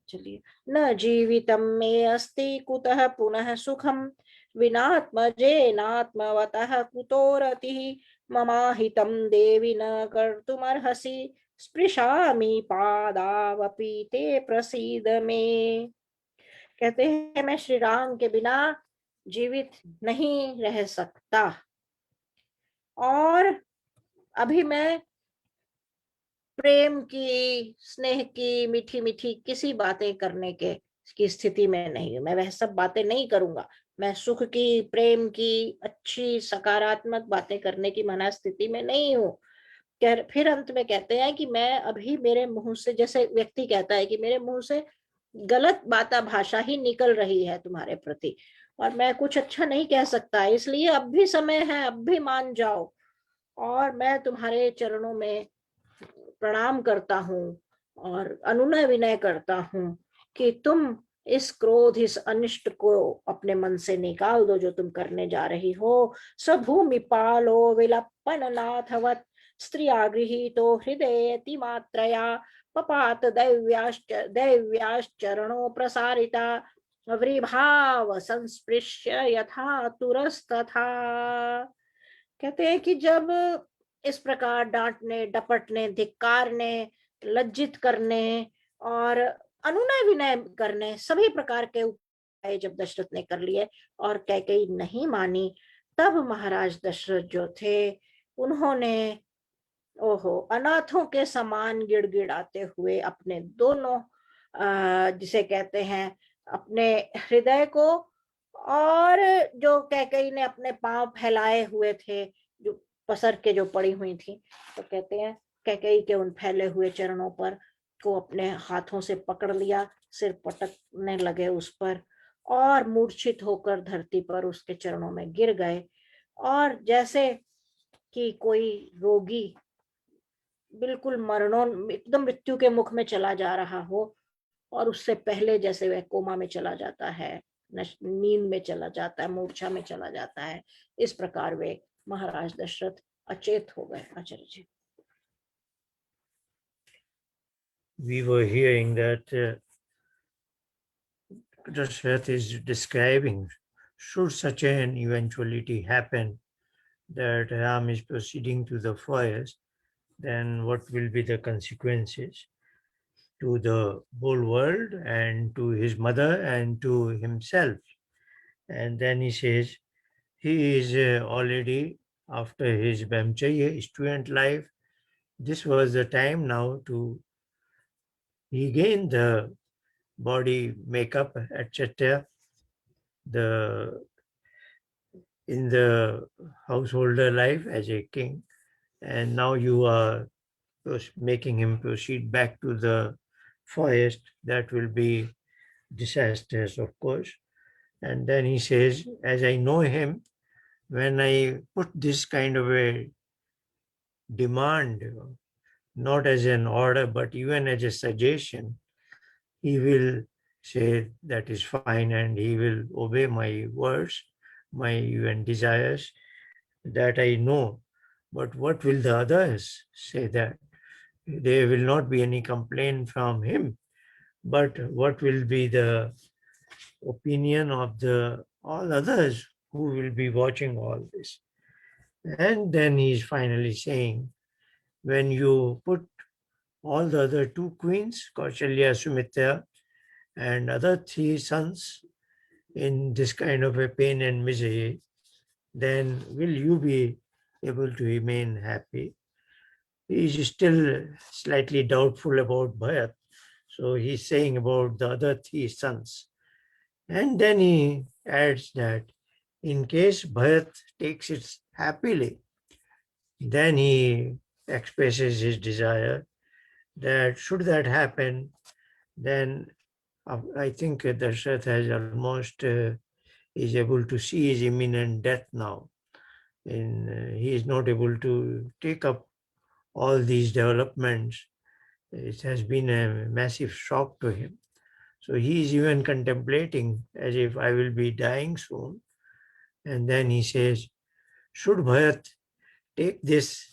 चलिए, न जीवितम मे अस्ति कुतः पुनः सुखम, विनात्मजेनात्मवतः कुतो रतिः, ममाहितं देवि न कर्तुमर्हसि, स्पृशामि पादावपि ते प्रसीद मे। कहते हैं मैं श्री राम के बिना जीवित नहीं रह सकता, और अभी मैं प्रेम की, स्नेह की, मीठी मीठी किसी बातें करने के की स्थिति में नहीं हूं। मैं वह सब बातें नहीं करूंगा। मैं सुख की, प्रेम की, अच्छी सकारात्मक बातें करने की मनस्थिति में नहीं हूँ। फिर अंत में कहते हैं कि मैं अभी, मेरे मुंह से, जैसे व्यक्ति कहता है कि मेरे मुंह से गलत बात भाषा ही निकल रही है तुम्हारे प्रति, और मैं कुछ अच्छा नहीं कह सकता, इसलिए अब भी समय है, अब भी मान जाओ, और मैं तुम्हारे चरणों में प्रणाम करता हूँ और अनुनय विनय करता हूँ कि तुम इस क्रोध, इस अनिष्ट को अपने मन से निकाल दो जो तुम करने जा रही हो। सभूमि पालो विलपन नाथवत, स्त्रिया गृहीतो हृदयति मात्रया, पपात दैव्याश्चरणों प्रसारिता, वृभाव संस्पृश्य यथा तुरस्तथा। कहते हैं कि जब इस प्रकार डांटने, डपटने, धिक्कारने, लज्जित करने और अनुनय विनय करने, सभी प्रकार के उपाय जब दशरथ ने कर लिए और कैकेयी नहीं मानी, तब महाराज दशरथ जो थे, उन्होंने ओहो अनाथों के समान गिड़गिड़ाते हुए अपने दोनों, जिसे कहते हैं, अपने हृदय को और जो कैकेयी ने अपने पांव फैलाए हुए थे, जो पसर के जो पड़ी हुई थी, तो कहते हैं कैकेयी के उन फैले हुए चरणों पर को अपने हाथों से पकड़ लिया, सिर पटकने लगे उस पर और मूर्छित होकर धरती पर उसके चरणों में गिर गए। और जैसे कि कोई रोगी बिल्कुल मरणों एकदम मृत्यु के मुख में चला जा रहा हो, और उससे पहले जैसे वह कोमा में चला जाता है, नींद में चला जाता है, मूर्छा में चला जाता है, इस प्रकार वे महाराज दशरथ अचेत हो गए। आचार्य जी। We were hearing that Dasharatha is describing, should such an eventuality happen that Ram is proceeding to the forest, then what will be the consequences to the whole world and to his mother and to himself? And then he says he is already after his Brahmacharya student life. This was the time now to regain the body makeup, etc. The in the householder life as a king, and now you are making him proceed back to the forest. That will be disastrous, of course. And then he says, as I know him, when I put this kind of a demand, not as an order, but even as a suggestion, he will say that is fine and he will obey my words, my even desires, that I know. But what will the others say? That there will not be any complaint from him, but what will be the opinion of the all others who will be watching all this? And then he is finally saying, when you put all the other two queens, Kaushalya, Sumitra, and other three sons in this kind of a pain and misery, then will you be able to remain happy? He is still slightly doubtful about Bharat. So he's saying about the other three sons. And then he adds that in case Bharat takes it happily, then he expresses his desire that should that happen, then I think Darshath has almost is able to see his imminent death now. And he is not able to take up all these developments. It has been a massive shock to him. So he is even contemplating as if I will be dying soon. And then he says, should Bharat take this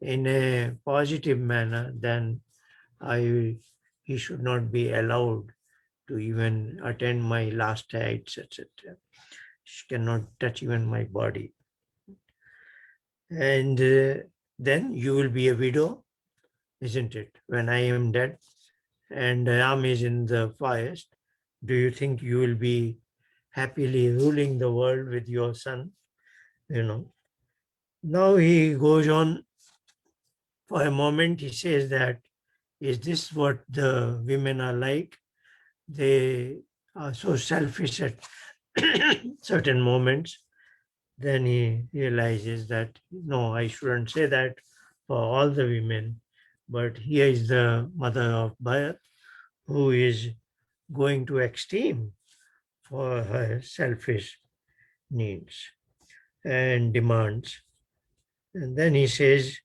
in a positive manner, then he should not be allowed to even attend my last rites, etc. She cannot touch even my body. And then you will be a widow, isn't it? When I am dead and Ram is in the forest, do you think you will be happily ruling the world with your son? You know. Now he goes on for a moment. He says that, is this what the women are like? They are so selfish at certain moments. Then he realizes that, no, I shouldn't say that for all the women, but here is the mother of Bharat who is going to extreme for her selfish needs and demands. And then he says,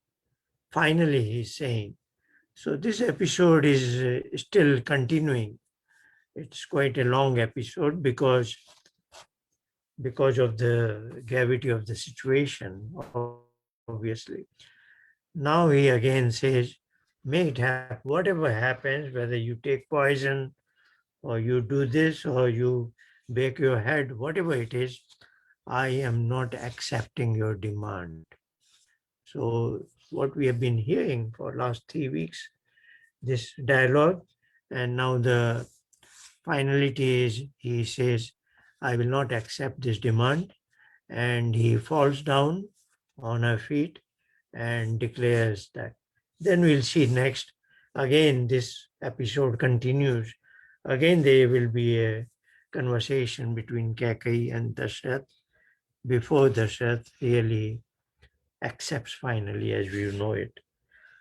finally, he's saying, so this episode is still continuing. It's quite a long episode because of the gravity of the situation, obviously. Now he again says, may it happen, whatever happens, whether you take poison or you do this or you break your head, whatever it is, I am not accepting your demand. So what we have been hearing for last 3 weeks, this dialogue, and now the finality is he says, I will not accept this demand, and he falls down on her feet and declares that. Then we'll see next. Again, this episode continues. Again, there will be a conversation between Kaikeyi and Dashrath before Dashrath really accepts finally as we know it.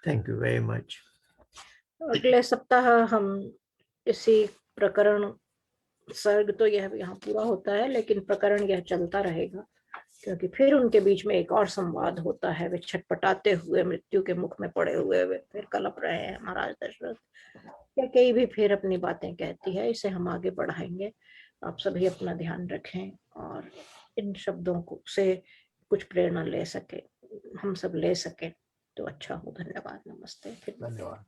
Thank you very much. अगले सप्ताह हम इसी प्रकरण, सर्ग तो यह यहाँ पूरा होता है, लेकिन प्रकरण यह चलता रहेगा, क्योंकि फिर उनके बीच में एक और संवाद होता है। वे छटपटाते हुए मृत्यु के मुख में पड़े हुए वे फिर कलप रहे हैं महाराज दशरथ। या कई भी फिर अपनी बातें कहती है, इसे हम आगे बढ़ाएंगे। आप सभी अपना ध्यान रखें और इन शब्दों को से कुछ प्रेरणा ले सके, हम सब ले सके तो अच्छा हो। धन्यवाद, नमस्ते, फिर धन्यवाद।